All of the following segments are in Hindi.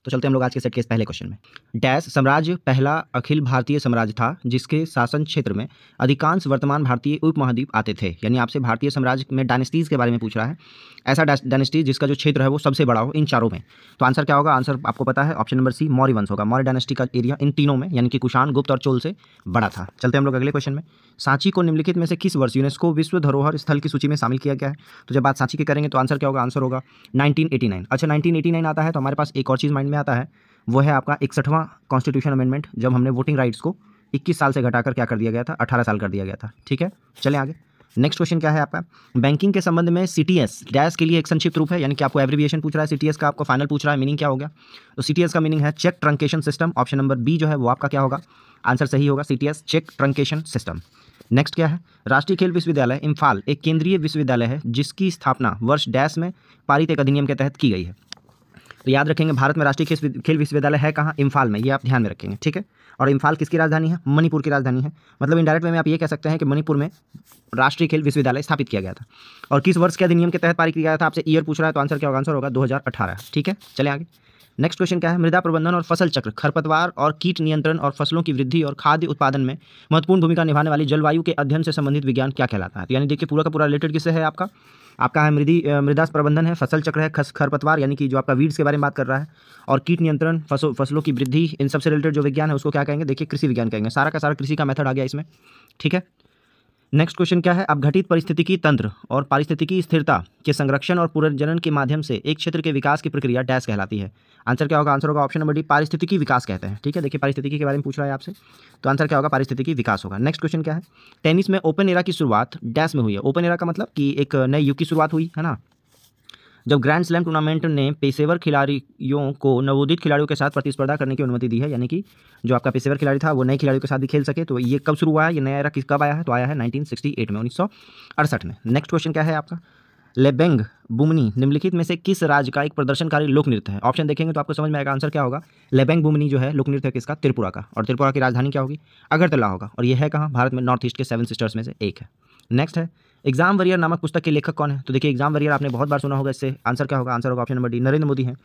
तो चलते हम लोग आज के सेट के इस पहले क्वेश्चन में। डैश साम्राज्य पहला अखिल भारतीय साम्राज्य था जिसके शासन क्षेत्र में अधिकांश वर्तमान भारतीय उपमहाद्वीप आते थे। यानी आपसे भारतीय साम्राज्य में डायनेस्टीज के बारे में पूछ रहा है, ऐसा डायनेस्टी जिसका जो क्षेत्र है वो सबसे बड़ा हो इन चारों में। तो आंसर क्या होगा? आंसर आपको पता है, ऑप्शन नंबर सी मौर्य वंश होगा। मौर्य डायनेस्टी का एरिया इन तीनों में यानी कि कुषाण, गुप्त और चोल से बड़ा था। चलते हम लोग अगले क्वेश्चन में। सांची को निम्नलिखित में से किस वर्ष यूनेस्को विश्व धरोहर स्थल की सूची में शामिल किया गया है? तो जब बात सांची की करेंगे तो आंसर क्या होगा? आंसर होगा 1989। अच्छा, 1989 आता है तो हमारे पास एक और चीज़ माइंड में आता है, वो है आपका 61वां कॉन्स्टिट्यूशन अमेंडमेंट, जब हमने वोटिंग राइट्स को 21 साल से घटाकर क्या कर दिया गया था? 18 साल कर दिया गया था। ठीक है, चलें आगे। नेक्स्ट क्वेश्चन क्या है आपका? बैंकिंग के संबंध में सीटीएस डैश के लिए एक संक्षिप्त रूप है, यानी कि आपको एब्रिविएशन पूछ रहा है सीटीएस का, आपको फाइनल पूछ रहा है, मीनिंग क्या हो गया? तो सीटीएस का मीनिंग है check truncation system. Option number B जो है वो आपका क्या होगा? आंसर सही होगा, CTS check truncation system. Next क्या है? राष्ट्रीय खेल विश्वविद्यालय इम्फाल एक केंद्रीय विश्वविद्यालय है जिसकी स्थापना वर्ष डैश में पारित एक अधिनियम के तहत की गई है। तो याद रखेंगे, भारत में राष्ट्रीय खेल विश्वविद्यालय है कहाँ? इम्फाल में, ये आप ध्यान में रखेंगे। ठीक है, और इम्फाल किसकी राजधानी है? मणिपुर की राजधानी है। मतलब इनडायरेक्ट वे में आप ये कह सकते हैं कि मणिपुर में राष्ट्रीय खेल विश्वविद्यालय स्थापित किया गया था। और किस वर्ष के अधिनियम के तहत पारित किया गया था? आपसे ईयर पूछ रहा है तो आंसर क्या होगा? आंसर होगा 2018। ठीक है, चले आगे। नेक्स्ट क्वेश्चन क्या है? मृदा प्रबंधन और फसल चक्र, खरपतवार और कीट नियंत्रण और फसलों की वृद्धि और खाद्य उत्पादन में महत्वपूर्ण भूमिका निभाने वाली जलवायु के अध्ययन से संबंधित विज्ञान क्या कहलाता है? तो यानी देखिए पूरा का पूरा रिलेटेड किससे है आपका? आपका है मृदा प्रबंधन है, फसल चक्र है, खरपतवार यानी कि जो आपका वीड्स के बारे में बात कर रहा है, और कीट नियंत्रण, फसलों की वृद्धि, इन सबसे रिलेटेड जो विज्ञान है उसको क्या कहेंगे? देखिए कृषि विज्ञान कहेंगे। सारा का सारा कृषि का मेथड आ गया इसमें। ठीक है, नेक्स्ट क्वेश्चन क्या है? अपघटित पारिस्थितिकी तंत्र और पारिस्थितिकी स्थिरता के संरक्षण और पुनर्जनन के माध्यम से एक क्षेत्र के विकास की प्रक्रिया डैश कहलाती है। आंसर क्या होगा? आंसर होगा ऑप्शन नंबर डी, पारिस्थितिकी विकास कहते हैं। ठीक है, देखिए पारिस्थितिकी के बारे में पूछ रहा है आपसे, तो आंसर क्या होगा? पारिस्थितिकी विकास होगा। नेक्स्ट क्वेश्चन क्या है? टेनिस में ओपन एरा की शुरुआत डैश में हुई है। ओपन एरा का मतलब कि एक नए युग की शुरुआत हुई है ना, जब ग्रैंड स्लैम टूर्नामेंट ने पेशेवर खिलाड़ियों को नवोदित खिलाड़ियों के साथ प्रतिस्पर्धा करने की अनुमति दी है, यानी कि जो आपका पेशेवर खिलाड़ी था वो नए खिलाड़ियों के साथ भी खेल सके। तो ये कब शुरू हुआ है? ये नया एरा कब आया है? तो आया है 1968 में, 1968 में। नेक्स्ट क्वेश्चन क्या है आपका? लेबेंग बुमनी निम्नलिखित में से किस राज्य का एक प्रदर्शनकारी लोक नृत्य है? ऑप्शन देखेंगे तो आपको समझ में आएगा आंसर क्या होगा। लेबेंग बुमनी जो है लोक नृत्य है किसका? त्रिपुरा का। और त्रिपुरा की राजधानी क्या होगी? अगरतला होगा। और ये है कहाँ? भारत में नॉर्थ ईस्ट के 7 सिस्टर्स में से एक है। नेक्स्ट है, एग्जाम वरियर नामक पुस्तक के लेखक कौन है? तो देखिए एग्जाम वरियर आपने बहुत बार सुना होगा, इससे आंसर क्या होगा? आंसर होगा option number D, Narendra Modi हैं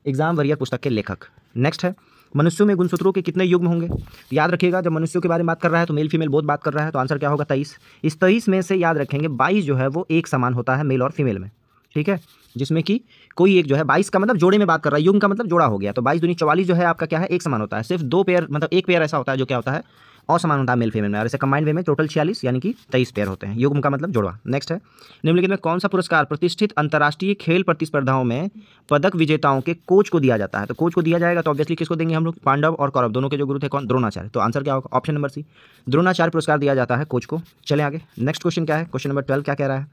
एग्जाम वरियर पुस्तक के लेखक। नेक्स्ट है, मनुष्यों में गुणसूत्रों के कितने युग्म होंगे? याद रखिएगा, जब मनुष्यों के बारे में बात कर रहा है तो मेल फीमेल बोथ बात कर रहा है, तो आंसर क्या होगा? 23। इस 23 में से याद रखेंगे 22 जो है वो एक समान होता है मेल और फीमेल में। ठीक है, जिसमें कि कोई एक जो है 22 का मतलब जोड़े में बात कर रहा है, युग्म का मतलब जोड़ा हो गया, तो 22 दूनी 44 जो है आपका क्या है? एक समान होता है। सिर्फ 2 पेयर मतलब एक पेयर ऐसा होता है जो क्या होता है? असमान होता है मेल फीमेल में। और ऐसे कंबाइंड वे में टोटल 46 यानी कि 23 पेयर होते हैं, युग्म का मतलब जोड़वा। नेक्स्ट है, निम्नलिखित में कौन सा पुरस्कार प्रतिष्ठित अंतर्राष्ट्रीय खेल प्रतिस्पर्धाओं में पदक विजेताओं के कोच को दिया जाता है? तो कोच को दिया जाएगा तो ऑब्वियसली किसको देंगे हम लोग? पांडव और कौरव दोनों के जो गुरु थे कौन? द्रोणाचार्य। तो आंसर क्या होगा? ऑप्शन नंबर सी, द्रोणाचार्य पुरस्कार दिया जाता है कोच को। चले आगे। नेक्स्ट क्वेश्चन क्या है? क्वेश्चन नंबर 12 क्या कह रहा है?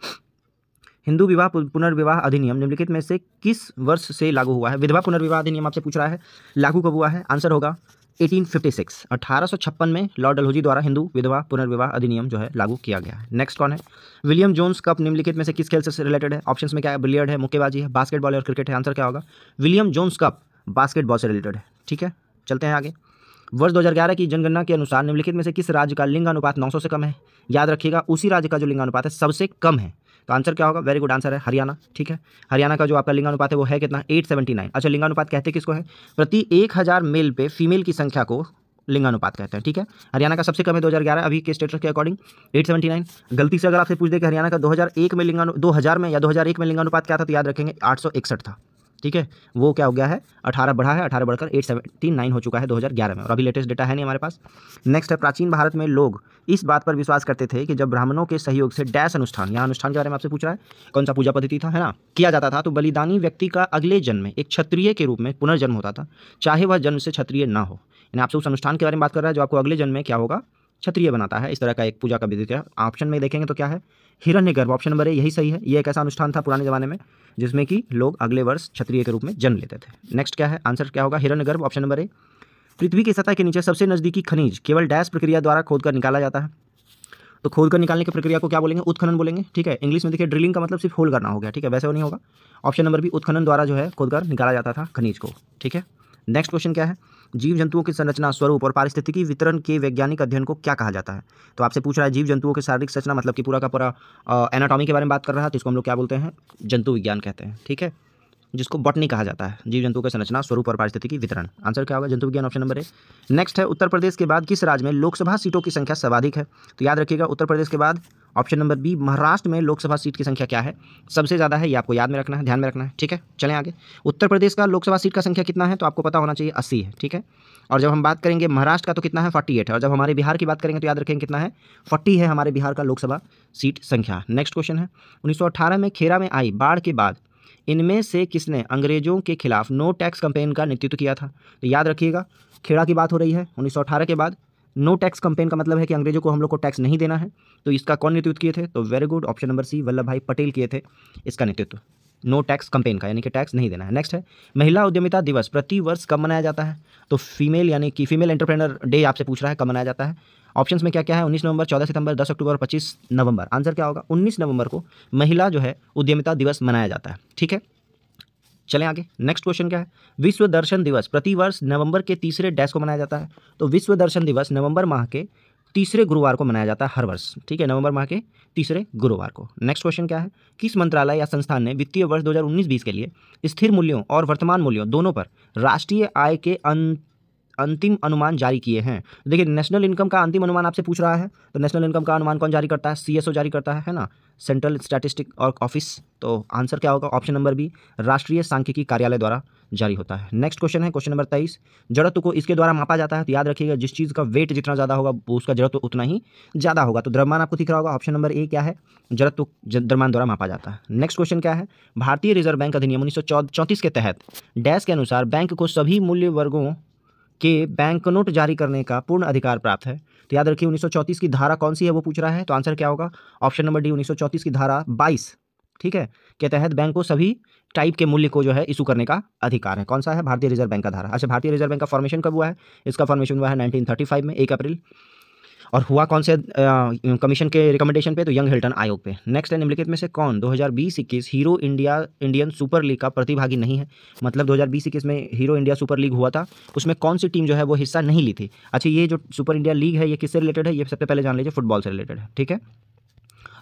हिंदू विवाह पुनर्विवाह अधिनियम निम्नलिखित में से किस वर्ष से लागू हुआ है? विधवा पुनर्विवाह अधिनियम आपसे पूछ रहा है, लागू कब हुआ है? आंसर होगा 1856, 1856 में लॉर्ड डलहौजी द्वारा हिंदू विधवा पुनर्विवाह अधिनियम जो है लागू किया गया है। नेक्स्ट कौन है? विलियम जोन्स कप निम्नलिखित में से किस खेल से रिलेटेड है? ऑप्शंस में क्या है? बिलियर्ड है, मुक्केबाजी है, बास्केटबॉल है और क्रिकेट है। आंसर क्या होगा? विलियम जोन्स कप बास्केटबॉल से रिलेटेड है। ठीक है, चलते हैं आगे। वर्ष 2011 की जनगणना के अनुसार निम्नलिखित में से किस राज्य का लिंगानुपात 900 से कम है? याद रखिएगा, उसी राज्य का जो लिंगानुपात है सबसे कम है। तो आंसर क्या होगा? वेरी गुड आंसर है हरियाणा। ठीक है, हरियाणा का जो आपका लिंगानुपात है वो है कितना? 879। अच्छा, लिंगानुपात कहते किसको है? प्रति 1000 मेल पे फीमेल की संख्या को लिंगानुपात कहते हैं। ठीक है, हरियाणा का सबसे कम है 2011 अभी के स्टेटस के अकॉर्डिंग 879। गलती से अगर आपसे पूछ दे कि हरियाणा का 2001 में 2000 में या 2001 में लिंगानुपात क्या था, तो याद रखेंगे 861 था। ठीक है, वो क्या हो गया है? 18 बढ़ा है, 18 बढ़कर 879 हो चुका है 2011 में, और अभी लेटेस्ट डेटा है नहीं हमारे पास। नेक्स्ट है, प्राचीन भारत में लोग इस बात पर विश्वास करते थे कि जब ब्राह्मणों के सहयोग से डैश अनुष्ठान, यहाँ अनुष्ठान के बारे में आपसे पूछ रहा है, कौन सा पूजा पद्धति था, है ना, किया जाता था, तो बलिदानी व्यक्ति का अगले जन्म में एक क्षत्रिय के रूप में पुनर्जन्म होता था, चाहे वह जन्म से क्षत्रिय ना हो। यानी आपसे उस अनुष्ठान के बारे में बात कर रहा है जो आपको अगले जन्म में क्या होगा? क्षत्रिय बनाता है। इस तरह का एक पूजा का विधि है। ऑप्शन में देखेंगे तो क्या है? हिरण्यगर्भ। ऑप्शन नंबर ए यही सही है। ये एक ऐसा अनुष्ठान था पुराने जमाने में जिसमें कि लोग अगले वर्ष क्षत्रिय के रूप में जन्म लेते थे। नेक्स्ट क्या है? आंसर क्या होगा? हिरण्यगर्भ, ऑप्शन नंबर ए। पृथ्वी की सतह के नीचे सबसे नजदीकी खनिज केवल डैश प्रक्रिया द्वारा खोदकर निकाला जाता है। तो खोदकर निकालने की प्रक्रिया को क्या बोलेंगे? उत्खनन बोलेंगे। ठीक है, इंग्लिश में देखिए ड्रिलिंग का मतलब सिर्फ होल करना हो गया। ठीक है, वैसे वो नहीं होगा। ऑप्शन नंबर बी, उत्खनन द्वारा जो है खोदकर निकाला जाता था खनिज को। ठीक है, नेक्स्ट क्वेश्चन क्या है? जीव जंतुओं की संरचना, स्वरूप और पारिस्थितिकी वितरण के वैज्ञानिक अध्ययन को क्या कहा जाता है? तो आपसे पूछ रहा है जीव जंतुओं की शारीरिक संरचना मतलब कि पूरा का पूरा एनाटॉमी के बारे में बात कर रहा है, तो इसको हम लोग क्या बोलते हैं? जंतु विज्ञान कहते हैं। ठीक है, जिसको बॉटनी कहा जाता है, जीव जंतुओं की संरचना, स्वरूप और पारिस्थितिकी वितरण। आंसर क्या होगा? जंतु विज्ञान, ऑप्शन नंबर ए। नेक्स्ट है, उत्तर प्रदेश के बाद किस राज्य में लोकसभा सीटों की संख्या सर्वाधिक है? तो याद रखिएगा, उत्तर प्रदेश के बाद ऑप्शन नंबर बी महाराष्ट्र में लोकसभा सीट की संख्या क्या है? सबसे ज़्यादा है। ये आपको याद में रखना है, ध्यान में रखना है, ठीक है। चलें आगे। उत्तर प्रदेश का लोकसभा सीट का संख्या कितना है? तो आपको पता होना चाहिए 80 है, ठीक है। और जब हम बात करेंगे महाराष्ट्र का तो कितना है? 48 है। और जब हमारे बिहार की बात करेंगे तो याद रखेंगे कितना है? 40 है हमारे बिहार का लोकसभा सीट संख्या। नेक्स्ट क्वेश्चन है, 1918 में खेरा में आई बाढ़ के बाद इनमें से किसने अंग्रेजों के खिलाफ नो टैक्स कैंपेन का नेतृत्व किया था? तो याद रखिएगा, खेड़ा की बात हो रही है 1918 के बाद। नो टैक्स कैंपेन का मतलब है कि अंग्रेजों को हम लोग को टैक्स नहीं देना है। तो इसका कौन नेतृत्व किए थे? तो very good, option number C, Vallabhbhai Patel किए थे इसका नेतृत्व, नो टैक्स कैंपेन का, यानी कि टैक्स नहीं देना है। नेक्स्ट है, महिला उद्यमिता दिवस प्रति वर्ष कब मनाया जाता है? तो फीमेल यानी कि फीमेल एंटरप्रेन्योर डे आपसे पूछ रहा है, कब मनाया जाता है? ऑप्शंस में क्या क्या है? 19 नवंबर, 14 सितंबर, 10 अक्टूबर और 25 नवंबर। आंसर क्या होगा? 19 नवंबर को महिला जो है उद्यमिता दिवस मनाया जाता है, ठीक है। चलें आगे। नेक्स्ट क्वेश्चन क्या है, विश्व दर्शन दिवस प्रतिवर्ष नवंबर के तीसरे डैश को मनाया जाता है? तो विश्व दर्शन दिवस नवंबर माह के तीसरे गुरुवार को मनाया जाता है हर वर्ष, ठीक है, नवंबर माह के तीसरे गुरुवार को। नेक्स्ट क्वेश्चन क्या है, किस मंत्रालय या संस्थान ने वित्तीय वर्ष 2019-20 के लिए स्थिर मूल्यों और वर्तमान मूल्यों दोनों पर राष्ट्रीय आय के अंतिम अनुमान जारी किए हैं? देखिए, नेशनल इनकम का अंतिम अनुमान आपसे पूछ रहा है, तो नेशनल इनकम का अनुमान कौन जारी करता है? सीएसओ जारी करता है ना, सेंट्रल स्टैटिस्टिक और ऑफिस। तो आंसर क्या होगा? ऑप्शन नंबर बी, राष्ट्रीय सांख्यिकी कार्यालय द्वारा जारी होता है। नेक्स्ट क्वेश्चन है, क्वेश्चन नंबर 23, जड़त्व को इसके द्वारा मापा जाता है? तो याद रखिएगा, जिस चीज़ का वेट जितना ज़्यादा होगा वो उसका जड़त्व उतना ही ज़्यादा होगा। तो द्रव्यमान आपको दिख रहा होगा, ऑप्शन नंबर ए क्या है? जड़त्व द्रव्यमान द्वारा मापा जाता है। नेक्स्ट क्वेश्चन क्या है, भारतीय रिजर्व बैंक अधिनियम 1934 के तहत डैश के अनुसार बैंक को सभी मूल्य वर्गों के बैंकनोट जारी करने का पूर्ण अधिकार प्राप्त है? तो याद रखिए, 1934 की धारा कौन सी है वो पूछ रहा है, तो आंसर क्या होगा? ऑप्शन नंबर डी, 1934 की धारा 22, ठीक है, के तहत बैंक को सभी टाइप के मूल्य को जो है इशू करने का अधिकार है। कौन सा है? भारतीय रिजर्व बैंक का धारा। अच्छा, भारतीय रिजर्व बैंक का फॉर्मेशन कब हुआ है? इसका फॉर्मेशन हुआ है 1935 में, 1 अप्रैल। और हुआ कौन से कमीशन के रिकमेंडेशन पे? तो यंग हिल्टन आयोग पे। नेक्स्ट है, निम्नलिखित में से कौन 2020-21 हीरो इंडियन सुपर लीग का प्रतिभागी नहीं है? मतलब 2020-21 में हीरो इंडिया सुपर लीग हुआ था, उसमें कौन सी टीम जो है वो हिस्सा नहीं ली थी? अच्छा, ये जो सुपर इंडिया लीग है ये किससे रिलेटेड है? ये सबसे पहले जान लीजिए, फुटबॉल से रिलेटेड है, ठीक है।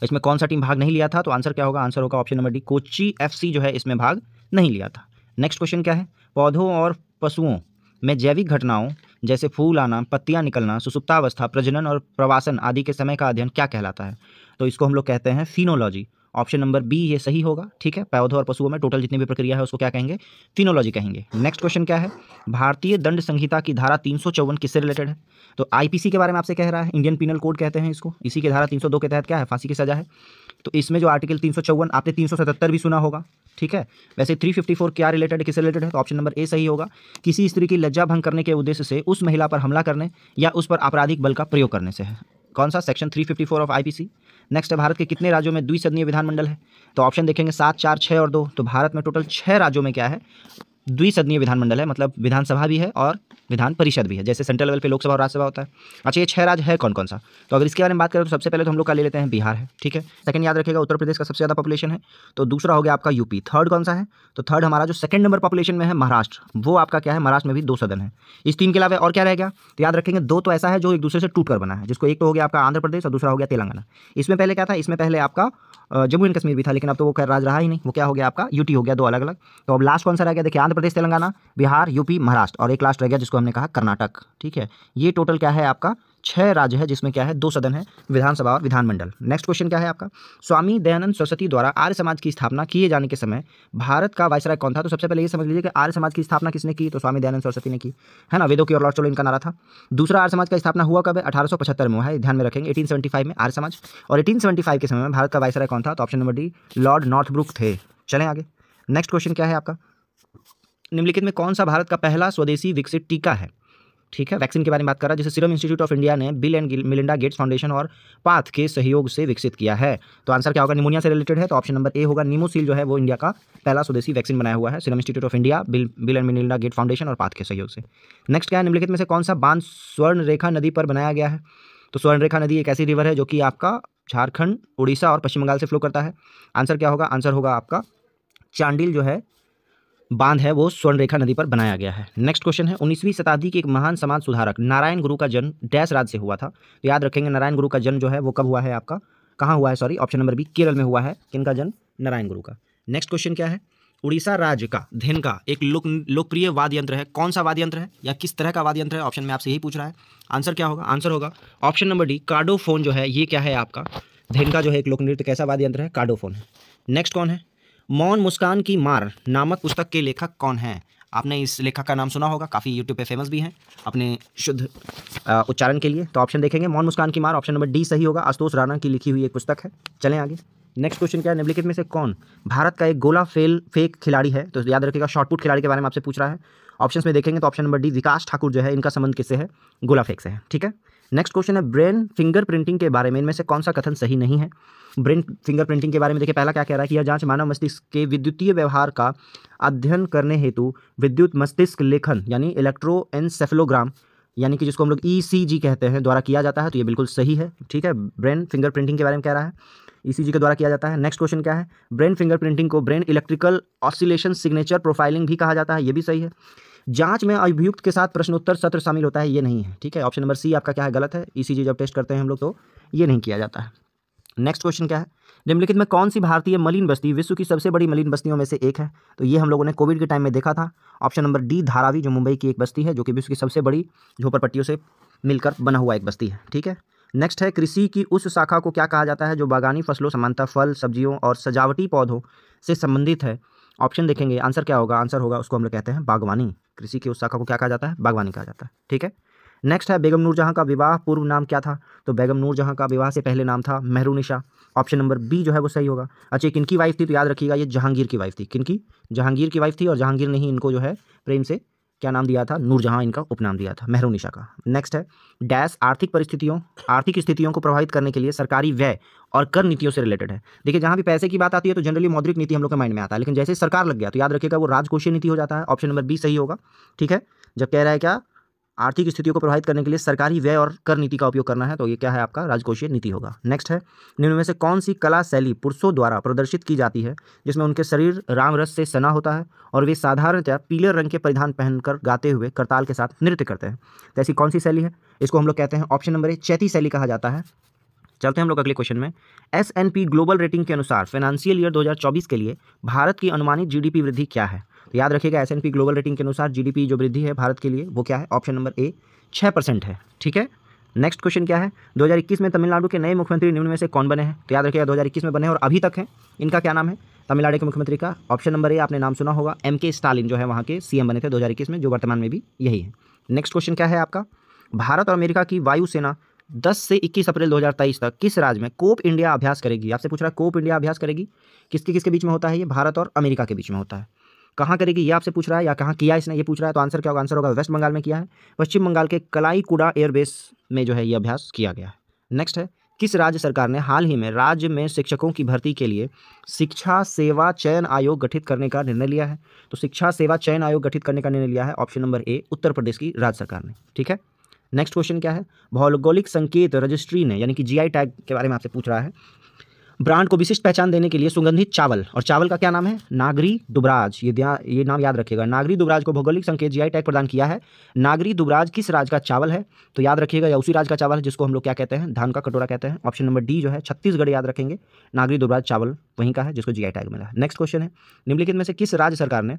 इसमें कौन सा टीम भाग नहीं लिया था? तो आंसर क्या होगा? आंसर होगा option number D, Kochi FC जो है इसमें भाग नहीं लिया था। नेक्स्ट क्वेश्चन क्या है, पौधों और पशुओं में जैविक घटनाओं जैसे फूल आना, पत्तियां निकलना, सुसुप्तावस्था, प्रजनन और प्रवासन आदि के समय का अध्ययन क्या कहलाता है? तो इसको हम लोग कहते हैं फिनोलॉजी। ऑप्शन नंबर बी ये सही होगा, ठीक है। पौधों और पशुओं में टोटल जितनी भी प्रक्रिया है उसको क्या कहेंगे? फिनोलॉजी कहेंगे। नेक्स्ट क्वेश्चन क्या है, भारतीय दंड संहिता की धारा 354 किससे रिलेटेड है? तो आईपीसी के बारे में आपसे कह रहा है, इंडियन पीनल कोड कहते हैं इसको। इसी के धारा 302 के तहत क्या है? फांसी की सजा है। तो इसमें जो आर्टिकल 354, आपने 377 भी सुना होगा, ठीक है। वैसे 354 क्या रिलेटेड है, किससे रिलेटेड है? तो ऑप्शन नंबर ए सही होगा, किसी स्त्री की लज्जा भंग करने के उद्देश्य से उस महिला पर हमला करने या उस पर आपराधिक बल का प्रयोग करने से है। कौन सा? Section 354 of IPC. नेक्स्ट है, भारत के कितने राज्यों में द्विसदनीय विधानमंडल है? तो ऑप्शन देखेंगे 7, 4, 6 और 2। तो भारत में टोटल 6 राज्यों में क्या है? द्विसदनीय विधानमंडल है, मतलब विधानसभा भी है और विधान परिषद भी है, जैसे सेंट्रल लेवल पे लोकसभा और राज्यसभा होता है। अच्छा, ये 6 राज्य है कौन कौन सा? तो अगर इसके बारे में बात करें तो सबसे पहले तो हम लोग का ले लेते हैं बिहार है, ठीक है। सेकंड याद रखिएगा, उत्तर प्रदेश का सबसे ज़्यादा पॉपुलेशन है। तो दूसरा हो गया आपका यूपी। थर्ड कौन सा है? तो थर्ड हमारा जो सेकंड नंबर पॉपुलेशन में है महाराष्ट्र, वो आपका क्या है? महाराष्ट्र में भी 2 सदन है। इस 3 के अलावा और क्या रह गया? तो याद रखेंगे 2 तो ऐसा है जो एक दूसरे से टूट कर बना है, जिसको एक तो हो गया आपका आंध्र प्रदेश और दूसरा हो गया तेलंगाना। इसमें पहले क्या था? इसमें पहले आपका जम्मू एंड कश्मीर भी था, लेकिन अब तो वो खैर राज रहा ही नहीं, वो क्या हो गया आपका? यूटी हो गया, 2 अलग अलग। तो अब लास्ट कौन सा रह गया? देखिए, आंध्र प्रदेश, तेलंगाना, बिहार, यूपी, महाराष्ट्र और एक लास्ट रह गया जिसको हमने कहा कर्नाटक, ठीक है। ये टोटल क्या है आपका? 6 राज्य है, जिसमें क्या है? 2 सदन है, विधानसभा और विधानमंडल। नेक्स्ट क्वेश्चन क्या है आपका, स्वामी दयानंद सरस्वती द्वारा आर्य समाज की स्थापना किए जाने के समय भारत का वायसराय कौन था? तो सबसे पहले ये समझ लीजिए कि आर्य समाज की स्थापना किसने की? तो स्वामी दयानंद सरस्वती ने की, है ना। वेदों की ओर लौट चलो इनका नारा था। दूसरा, आर्य समाज का स्थापना हुआ कब है? 1875 में हुआ है, ध्यान में रखेंगे। 1875 में आर्य समाज। और 1875 के समय में भारत का वायसराय कौन था? तो option number D, Lord Northbrook थे। चलें आगे। नेक्स्ट क्वेश्चन क्या है आपका, निम्नलिखित में कौन सा भारत का पहला स्वदेशी विकसित टीका है? ठीक है, वैक्सीन के बारे में बात कर रहा है, जिसे सीरम इंस्टीट्यूट ऑफ इंडिया ने bill and Melinda Gates foundation और पाथ के सहयोग से विकसित किया है। तो आंसर क्या होगा? निमोनिया से रिलेटेड है, तो ऑप्शन नंबर ए होगा, नीमोसिल जो है वो इंडिया का पहला स्वदेशी वैक्सीन बनाया हुआ है, serum institute of India, Bill and Melinda Gate foundation और पाथ के सहयोग से। नेक्स्ट क्या है, निम्नलिखित में से कौन सा बांध स्वर्ण रेखा नदी पर बनाया गया है? तो स्वर्ण रेखा नदी एक ऐसी रिवर है जो कि आपका झारखंड, उड़ीसा और पश्चिम बंगाल से फ्लो करता है। आंसर क्या होगा? आंसर होगा आपका चांडिल जो है बांध है वो स्वर्ण रेखा नदी पर बनाया गया है। नेक्स्ट क्वेश्चन है, 19वीं शताब्दी के एक महान समाज सुधारक नारायण गुरु का जन्म डैश राज्य से हुआ था? तो याद रखेंगे, नारायण गुरु का जन्म जो है वो कब हुआ है आपका? कहाँ हुआ है? Sorry, option number B, Kerala में हुआ है। किनका जन्म? नारायण गुरु का। नेक्स्ट क्वेश्चन क्या है, उड़ीसा राज्य का धिन का एक लोकप्रिय वाद्य यंत्र है, कौन सा वाद्य यंत्र है या किस तरह का वाद्य यंत्र है? ऑप्शन में आपसे यही पूछ रहा है। आंसर क्या होगा? आंसर होगा ऑप्शन नंबर डी, कार्डोफोन जो है ये क्या है आपका? धिन का जो है एक लोक नृत्य कैसा वाद्य यंत्र है? कार्डोफोन है। नेक्स्ट कौन है? मौन मुस्कान की मार नामक पुस्तक के लेखक कौन है? आपने इस लेखक का नाम सुना होगा, काफ़ी यूट्यूब पे फेमस भी हैं अपने शुद्ध उच्चारण के लिए। तो ऑप्शन देखेंगे मौन मुस्कान की मार, ऑप्शन नंबर डी सही होगा। आशुतोष राणा की लिखी हुई एक पुस्तक है। चलें आगे। नेक्स्ट क्वेश्चन क्या है? निम्नलिखित में से कौन भारत का एक गोला फेक खिलाड़ी है? तो याद रखिएगा शॉटपुट खिलाड़ी के बारे में आपसे पूछ रहा है। ऑप्शंस में देखेंगे तो ऑप्शन नंबर डी विकास ठाकुर जो है इनका संबंध किससे है? गोला फेक से है। ठीक है। नेक्स्ट क्वेश्चन है ब्रेन फिंगरप्रिंटिंग के बारे में इनमें से कौन सा कथन सही नहीं है? ब्रेन फिंगरप्रिंटिंग के बारे में देखिए, पहला क्या कह रहा है कि यह जांच मानव मस्तिष्क के विद्युतीय व्यवहार का अध्ययन करने हेतु विद्युत मस्तिष्क लेखन यानी इलेक्ट्रोएन्सेफेलोग्राम यानी कि जिसको हम लोग ECG कहते हैं द्वारा किया जाता है। तो ये बिल्कुल सही है। ठीक है, ब्रेन फिंगरप्रिंटिंग के बारे में कह रहा है, ECG के द्वारा किया जाता है। नेक्स्ट क्वेश्चन क्या है? ब्रेन फिंगरप्रिंटिंग को brain electrical oscillation signature profiling भी कहा जाता है, ये भी सही है। जांच में अभियुक्त के साथ प्रश्नोत्तर सत्र शामिल होता है, ये नहीं है। ठीक है, ऑप्शन नंबर सी आपका क्या है? गलत है। ECG जब टेस्ट करते हैं हम लोग तो ये नहीं किया जाता है। नेक्स्ट क्वेश्चन क्या है? निम्नलिखित में कौन सी भारतीय मलिन बस्ती विश्व की सबसे बड़ी मलिन बस्तियों में से एक है? तो ये हम लोगों ने कोविड के टाइम में देखा था। ऑप्शन नंबर डी धारावी जो मुंबई की एक बस्ती है, जो कि विश्व की सबसे बड़ी झोपड़पट्टियों से मिलकर बना हुआ एक बस्ती है। ठीक है। नेक्स्ट है कृषि की उस शाखा को क्या कहा जाता है जो बागानी फसलों समानता फल सब्जियों और सजावटी पौधों से संबंधित है? ऑप्शन देखेंगे, आंसर क्या होगा? आंसर होगा उसको हम लोग कहते हैं बागवानी। कृषि की उस शाखा को क्या कहा जाता है? बागवानी कहा जाता है। ठीक है। नेक्स्ट है बेगम नूरजहां का विवाह पूर्व नाम क्या था? तो बेगम नूरजहां का विवाह से पहले नाम था मेहरुनिशा। ऑप्शन नंबर बी जो है वो सही होगा। अच्छा, किनकी वाइफ थी? तो याद रखिएगा ये जहांगीर की वाइफ थी। किनकी? जहांगीर की वाइफ थी, और जहांगीर ने ही इनको जो है प्रेम से क्या नाम दिया था? नूरजहां इनका उपनाम दिया था, मेहरुनिशा का। नेक्स्ट है डैश आर्थिक स्थितियों को प्रभावित करने के लिए सरकारी व्यय और कर नीतियों से रिलेटेड है। देखिए, जहां भी पैसे की बात आती है तो जनरली मौद्रिक नीति हम लोग के माइंड में आता है, लेकिन जैसे सरकार लग गया तो याद रखिएगा वो राजकोषीय नीति हो जाता है। ऑप्शन नंबर बी सही होगा। ठीक है, जब कह रहा है क्या आर्थिक स्थितियों को प्रभावित करने के लिए सरकारी व्यय और कर नीति का उपयोग करना है, तो ये क्या है आपका? राजकोषीय नीति होगा। नेक्स्ट है निम्न में से कौन सी कला शैली पुरुषों द्वारा प्रदर्शित की जाती है जिसमें उनके शरीर रामरस से सना होता है और वे साधारणतः पीले रंग के परिधान पहनकर गाते हुए करताल के साथ नृत्य करते हैं? तो ऐसी कौन सी शैली है? इसको हम लोग कहते हैं ऑप्शन नंबर ए चैती शैली कहा जाता है। चलते हैं हम लोग अगले क्वेश्चन में। S&P ग्लोबल रेटिंग के अनुसार फाइनेंशियल ईयर 2024 के लिए भारत की अनुमानित GDP वृद्धि क्या है? तो याद रखिएगा S&P ग्लोबल रेटिंग के अनुसार GDP जो वृद्धि है भारत के लिए वो क्या है? ऑप्शन नंबर ए 6% है। ठीक है। नेक्स्ट क्वेश्चन क्या है? 2021 में तमिलनाडु के नए मुख्यमंत्री निम्न में से कौन बने हैं? तो याद रखिएगा 2021 में बने और अभी तक हैं। इनका क्या नाम है तमिलनाडु के मुख्यमंत्री का? ऑप्शन नंबर ए आपने नाम सुना होगा, MK स्टालिन जो है वहाँ के CM बने थे 2021 में, जो वर्तमान में भी यही है। नेक्स्ट क्वेश्चन क्या है आपका? भारत और अमेरिका की वायुसेना 10 से 21 अप्रैल 2023 तक किस राज्य में कोप इंडिया अभ्यास करेगी? आपसे पूछ रहा है कोप इंडिया अभ्यास करेगी, किसके किसके बीच में होता है? ये भारत और अमेरिका के बीच में होता है। कहाँ करेगी ये आपसे पूछ रहा है, या कहाँ किया इसने ये पूछ रहा है? तो आंसर क्या होगा? आंसर होगा वेस्ट बंगाल में किया है। पश्चिम बंगाल के कलाईकुडा एयरबेस में जो है ये अभ्यास किया गया है। नेक्स्ट है किस राज्य सरकार ने हाल ही में राज्य में शिक्षकों की भर्ती के लिए शिक्षा सेवा चयन आयोग गठित करने का निर्णय लिया है? तो शिक्षा सेवा चयन आयोग गठित करने का निर्णय लिया है ऑप्शन नंबर ए उत्तर प्रदेश की राज्य सरकार ने। ठीक है। नेक्स्ट क्वेश्चन क्या है? भौगोलिक संकेत रजिस्ट्री ने यानी कि GI टैग के बारे में आपसे पूछ रहा है। ब्रांड को विशिष्ट पहचान देने के लिए सुगंधित चावल, और चावल का क्या नाम है? नागरी दुबराज। ये नाम याद रखिएगा। नागरी दुबराज को भौगोलिक संकेत GI टैग प्रदान किया है। नागरी दुबराज किस राज्य का चावल है? तो याद रखिएगा या उसी राज्य का चावल है जिसको हम लोग क्या कहते हैं? धान का कटोरा कहते हैं। ऑप्शन नंबर डी जो है छत्तीसगढ़ याद रखेंगे। नागरी दुबराज चावल वहीं का है जिसको GI टैग मिला है। नेक्स्ट क्वेश्चन है निम्नलिखित में से किस राज्य सरकार ने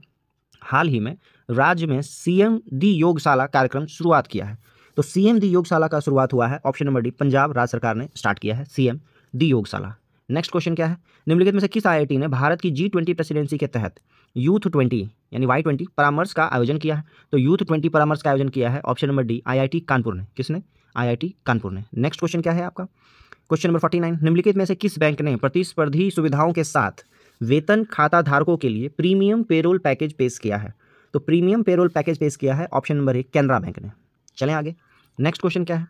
हाल ही में राज्य में CMD योगशाला कार्यक्रम शुरुआत किया है? तो CMD योगशाला का शुरुआत हुआ है ऑप्शन नंबर डी पंजाब राज्य सरकार ने स्टार्ट किया है CMD योगशाला। नेक्स्ट क्वेश्चन क्या है? निम्नलिखित में से किस IIT ने भारत की G20 प्रेसिडेंसी के तहत यूथ 20 यानी Y20 परामर्श का आयोजन किया है? तो यूथ 20 परामर्श का आयोजन किया है option number D IIT Kanpur ने। किसने? IIT कानपुर ने। नेक्स्ट क्वेश्चन क्या है आपका? क्वेश्चन नंबर 49 निम्नलिखित में से किस बैंक ने प्रतिस्पर्धी सुविधाओं के साथ वेतन खाता धारकों के लिए प्रीमियम पेरोल पैकेज पेश किया है? तो प्रीमियम पेरोल पैकेज पेश किया है ऑप्शन नंबर ए कैनरा बैंक ने। चलें आगे। नेक्स्ट क्वेश्चन क्या है?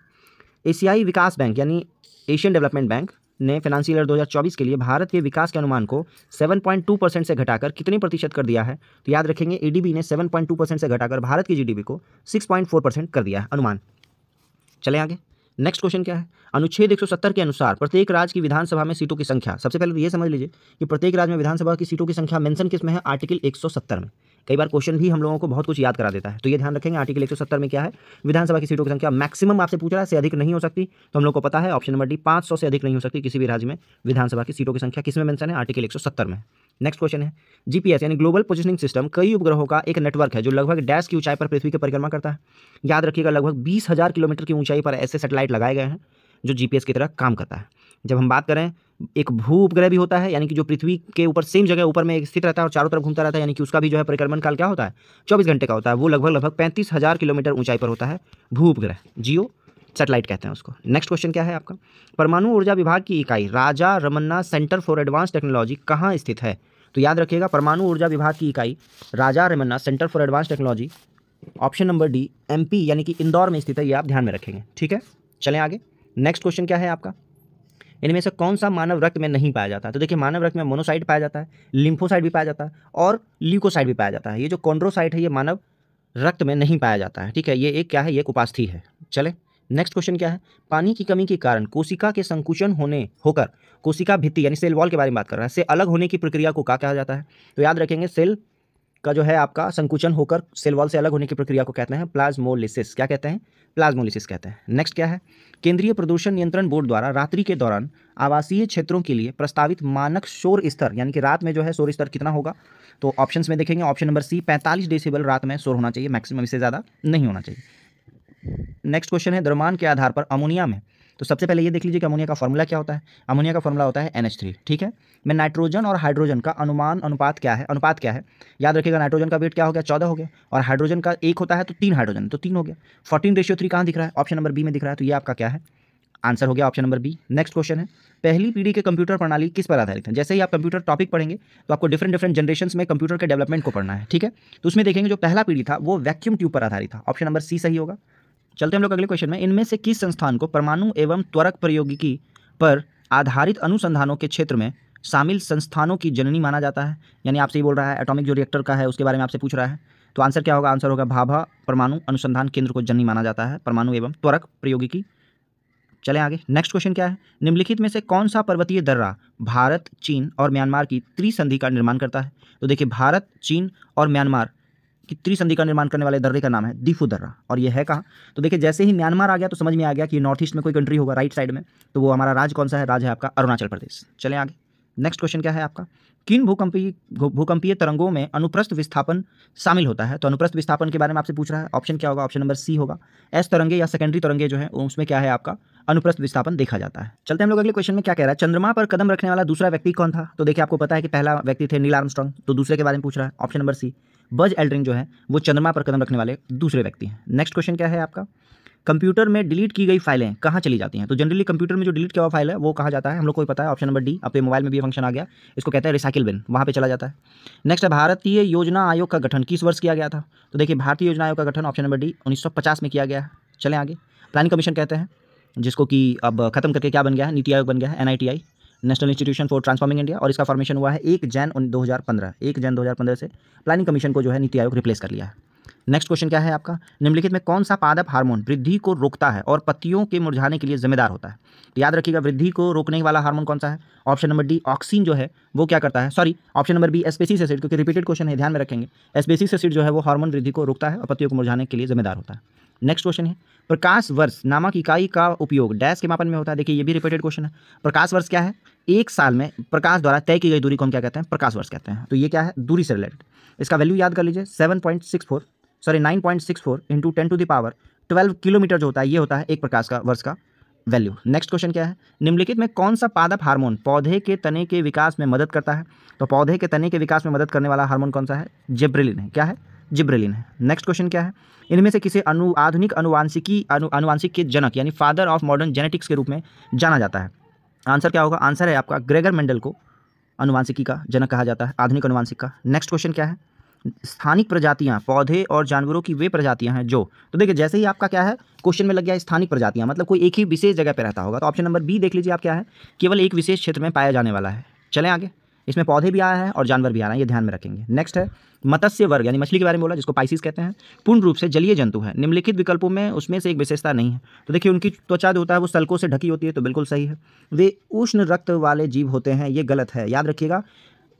एशियाई विकास बैंक यानी एशियन डेवलपमेंट बैंक ने फाइनेंशियल ईयर 2024 के लिए भारत के विकास के अनुमान को 7.2% से घटाकर कितने प्रतिशत कर दिया है? तो याद रखेंगे ADB ने 7.2% से घटाकर भारत की GDP को 6.4% कर दिया है अनुमान। चलें आगे। नेक्स्ट क्वेश्चन क्या है? अनुच्छेद 170 के अनुसार प्रत्येक राज्य की विधानसभा में सीटों की संख्या, सबसे पहले तो ये समझ लीजिए कि प्रत्येक राज्य में विधानसभा की सीटों की संख्या मेंशन किस में है? आर्टिकल 170 में। कई बार क्वेश्चन भी हम लोगों को बहुत कुछ याद करा देता है, तो ये ध्यान रखेंगे। आर्टिकल 170 में क्या है, विधानसभा की सीटों की संख्या मैक्सिमम आपसे पूछ रहा है, से अधिक नहीं हो सकती, तो हम लोग को पता है ऑप्शन नंबर डी 500 से अधिक नहीं हो सकती किसी भी राज्य में विधानसभा की सीटों की संख्या। किसमें मेंशन है, आर्टिकल 170 में। नेक्स्ट क्वेश्चन है, जीपीएस यानी ग्लोबल पोजिशनिंग सिस्टम कई उपग्रहों का एक नेटवर्क है जो लगभग डैश की ऊंचाई पर पृथ्वी की परिक्रमा करता है। याद रखिएगा, लगभग 20,000 किलोमीटर की ऊंचाई पर ऐसे सैटेलाइट लगाए गए हैं जो जीपीएस की तरह काम करता है। जब हम बात करें, एक भू उपग्रह भी होता है, यानी कि जो पृथ्वी के ऊपर सेम जगह ऊपर में स्थित रहता है और चारों तरफ घूमता रहता है, यानी कि उसका भी जो है परिक्रमण काल क्या होता है, 24 घंटे का होता है। वो लगभग 35,000 किलोमीटर ऊंचाई पर होता है भू उपग्रह, जियो सैटेलाइट कहते हैं उसको। नेक्स्ट क्वेश्चन क्या है आपका, परमाणु ऊर्जा विभाग की इकाई Raja Ramanna centre for advance technology कहाँ स्थित है। तो याद रखिएगा, परमाणु ऊर्जा विभाग की इकाई Raja Ramanna centre for advance technology, option number D MP यानी कि इंदौर में स्थित है। ये आप ध्यान में रखेंगे, ठीक है। चलें आगे। नेक्स्ट क्वेश्चन क्या है आपका, इनमें से कौन सा मानव रक्त में नहीं पाया जाता है। तो देखिए, मानव रक्त में मोनोसाइट पाया जाता है, लिम्फोसाइट भी पाया जाता है और ल्यूकोसाइट भी पाया जाता है। ये जो कॉन्ड्रोसाइट है ये मानव रक्त में नहीं पाया जाता है, ठीक है। ये एक क्या है, ये एक उपास्थि है। चले नेक्स्ट क्वेश्चन क्या है, पानी की कमी के कारण कोशिका के संकुचन होकर कोशिका भित्ति यानी सेल वॉल के बारे में बात कर रहा है, से अलग होने की प्रक्रिया को क्या कहा जाता है। तो याद रखेंगे, सेल का जो है आपका संकुचन होकर सेल वॉल से अलग होने की प्रक्रिया को कहते हैं प्लाज्मोलिसिस। क्या कहते हैं, प्लाज्मोलिसिस कहते हैं। नेक्स्ट क्या है, केंद्रीय प्रदूषण नियंत्रण बोर्ड द्वारा रात्रि के दौरान आवासीय क्षेत्रों के लिए प्रस्तावित मानक शोर स्तर, यानी कि रात में जो है शोर स्तर कितना होगा। तो ऑप्शंस में देखेंगे, ऑप्शन नंबर सी 45 डेसिबल रात में शोर होना चाहिए, मैक्सिमम, इससे ज़्यादा नहीं होना चाहिए। नेक्स्ट क्वेश्चन है, द्रव्यमान के आधार पर अमोनिया में, तो सबसे पहले ये देख लीजिए कि अमोनिया का फॉर्मूला क्या होता है। अमोनिया का फॉर्मूला होता है NH3, ठीक है। में नाइट्रोजन और हाइड्रोजन का अनुपात क्या है। याद रखिएगा, नाइट्रोजन का वेट क्या हो गया, 14 हो गया, और हाइड्रोजन का 1 होता है तो 3 हाइड्रोजन तो 3 हो गया। 14:3 कहाँ दिख रहा है, ऑप्शन नंबर बी में दिख रहा है। तो ये आपका क्या है, आंसर हो गया option number B. Next question है, पहली पीढ़ी के कंप्यूटर प्रणाली किस पर आधारित है। जैसे ही आप कंप्यूटर टॉपिक पढ़ेंगे तो आपको डिफरेंट जनरेशंस में कंप्यूटर के डेवलपमेंट को पढ़ना है, ठीक है। तो उसमें देखेंगे जो पहला पीढ़ी था वो वैक्यूम ट्यूब पर आधारित था, ऑप्शन नंबर सी सही होगा। चलते हम लोग अगले क्वेश्चन में, इनमें से किस संस्थान को परमाणु एवं त्वरक प्रौद्योगिकी पर आधारित अनुसंधानों के क्षेत्र में शामिल संस्थानों की जननी माना जाता है। यानी आपसे ये बोल रहा है एटॉमिक जो रिएक्टर का है उसके बारे में आपसे पूछ रहा है, तो आंसर क्या होगा, आंसर होगा भाभा परमाणु अनुसंधान केंद्र को जननी माना जाता है, परमाणु एवं त्वरक प्रौद्योगिकी। चलें आगे। नेक्स्ट क्वेश्चन क्या है, निम्नलिखित में से कौन सा पर्वतीय दर्रा भारत, चीन और म्यांमार की त्रिसंधि का निर्माण करता है। तो देखिए, भारत, चीन और म्यांमार कि त्रिसंधि का निर्माण करने वाले दर्रे का नाम है दीफू दर्रा, और ये है कहाँ। तो देखिए, जैसे ही म्यांमार आ गया तो समझ में आ गया कि नॉर्थ ईस्ट में कोई कंट्री होगा राइट साइड में, तो वो हमारा राज्य कौन सा है, राज्य है आपका अरुणाचल प्रदेश। चलें आगे। नेक्स्ट क्वेश्चन क्या है आपका, किन भूकंपीय तरंगों में अनुप्रस्थ विस्थापन शामिल होता है। तो अनुप्रस्थ विस्थापन के बारे में आपसे पूछ रहा है, ऑप्शन क्या होगा, ऑप्शन नंबर सी होगा। एस तरंगे या सेकेंडरी तरंगे जो है उसमें क्या है आपका अनुप्रस्थ विस्थापन देखा जाता है। चलते हम लोग अगले क्वेश्चन में, क्या कह रहा है, चंद्रमा पर कदम रखने वाला दूसरा व्यक्ति कौन था। तो देखिए, आपको पता है कि पहला व्यक्ति थे नील आर्मस्ट्रांग, तो दूसरे के बारे में पूछ रहा है, ऑप्शन नंबर सी बज एल्ड्रिन जो है वो चंद्रमा पर कदम रखने वाले दूसरे व्यक्ति हैं। नेक्स्ट क्वेश्चन क्या है आपका, कंप्यूटर में डिलीट की गई फाइलें कहाँ चली जाती हैं। तो जनरली कंप्यूटर में जो डिलीट किया हुआ फाइल है वो कहाँ जाता है, हम लोग को ही पता है, ऑप्शन नंबर डी। आपके मोबाइल में भी ये फंक्शन आ गया, इसको कहते हैं रिसाइकिल बिन, वहाँ पे चला जाता है। नेक्स्ट है, भारतीय योजना आयोग का गठन किस वर्ष किया गया था। तो देखिए, भारतीय योजना आयोग का गठन ऑप्शन नंबर डी 1950 में किया गया है। चलें आगे। प्लानिंग कमीशन कहते हैं जिसको कि अब खत्म करके क्या बन गया है, नीति आयोग बन गया है, NITI, national institution for transforming India, और इसका फॉर्मेशन हुआ है 1 जैन 2015 से प्लानिंग कमीशन को जो है नीति आयोग रिप्लेस कर लिया है। नेक्स्ट क्वेश्चन क्या है आपका, निम्नलिखित में कौन सा पादप हार्मोन वृद्धि को रोकता है और पत्तियों के मुरझाने के लिए जिम्मेदार होता है। तो याद रखिएगा, वृद्धि को रोकने वाला हार्मोन कौन सा है, ऑप्शन नंबर डी ऑक्सीन जो है वो क्या करता है, सॉरी ऑप्शन नंबर बी एस्पेसिस एसिड, क्योंकि रिपीटेड क्वेश्चन है, ध्यान में रखेंगे। एस्पेसिस एसिड जो है वो हार्मोन वृद्धि को रोकता है और पत्तियों को मुरझाने के लिए जिम्मेदार होता है। नेक्स्ट क्वेश्चन है, प्रकाश वर्ष नामक इकाई का उपयोग डैश के मापन में होता है। देखिए, ये भी रिपीटेड क्वेश्चन है। प्रकाश वर्ष क्या है, एक साल में प्रकाश द्वारा तय की गई दूरी को हम क्या कहते हैं, प्रकाश वर्ष कहते हैं। तो ये क्या है, दूरी से रिलेटेड। इसका वैल्यू याद कर लीजिए, 9.64 इंटू 10⁻12 किलोमीटर जो होता है, ये होता है एक प्रकाश का वर्ष का वैल्यू। नेक्स्ट क्वेश्चन क्या है, निम्नलिखित में कौन सा पादप हार्मोन पौधे के तने के विकास में मदद करता है। तो पौधे के तने के विकास में मदद करने वाला हार्मोन कौन सा है, जिब्रेलिन है। क्या है, जिब्रेलिन है। नेक्स्ट क्वेश्चन क्या है, इनमें से किसे आधुनिक अनुवांशिक के जनक यानी फादर ऑफ मॉडर्न जेनेटिक्स के रूप में जाना जाता है। आंसर क्या होगा, आंसर है आपका ग्रेगर मेंडल को अनुवांशिकी का जनक कहा जाता है, आधुनिक अनुवांशिक का। नेक्स्ट क्वेश्चन क्या है, स्थानिक प्रजातियां पौधे और जानवरों की वे प्रजातियां हैं जो, तो देखिए जैसे ही आपका क्या है क्वेश्चन में लग गया स्थानिक प्रजातियां, मतलब कोई एक ही विशेष जगह पे रहता होगा, तो ऑप्शन नंबर बी देख लीजिए आप, क्या है, केवल एक विशेष क्षेत्र में पाया जाने वाला है। चलें आगे। इसमें पौधे भी आया है और जानवर भी आ रहा है, ये ध्यान में रखेंगे। नेक्स्ट है, मत्स्य वर्ग यानी मछली के बारे में बोला, जिसको पाइसिस कहते हैं, पूर्ण रूप से जलीय जंतु है। निम्नलिखित विकल्पों में उसमें से एक विशेषता नहीं है। तो देखिए, उनकी त्वचा जो होता है वो सल्कों से ढकी होती है, तो बिल्कुल सही है। वे उष्ण रक्त वाले जीव होते हैं, ये गलत है। याद रखिएगा,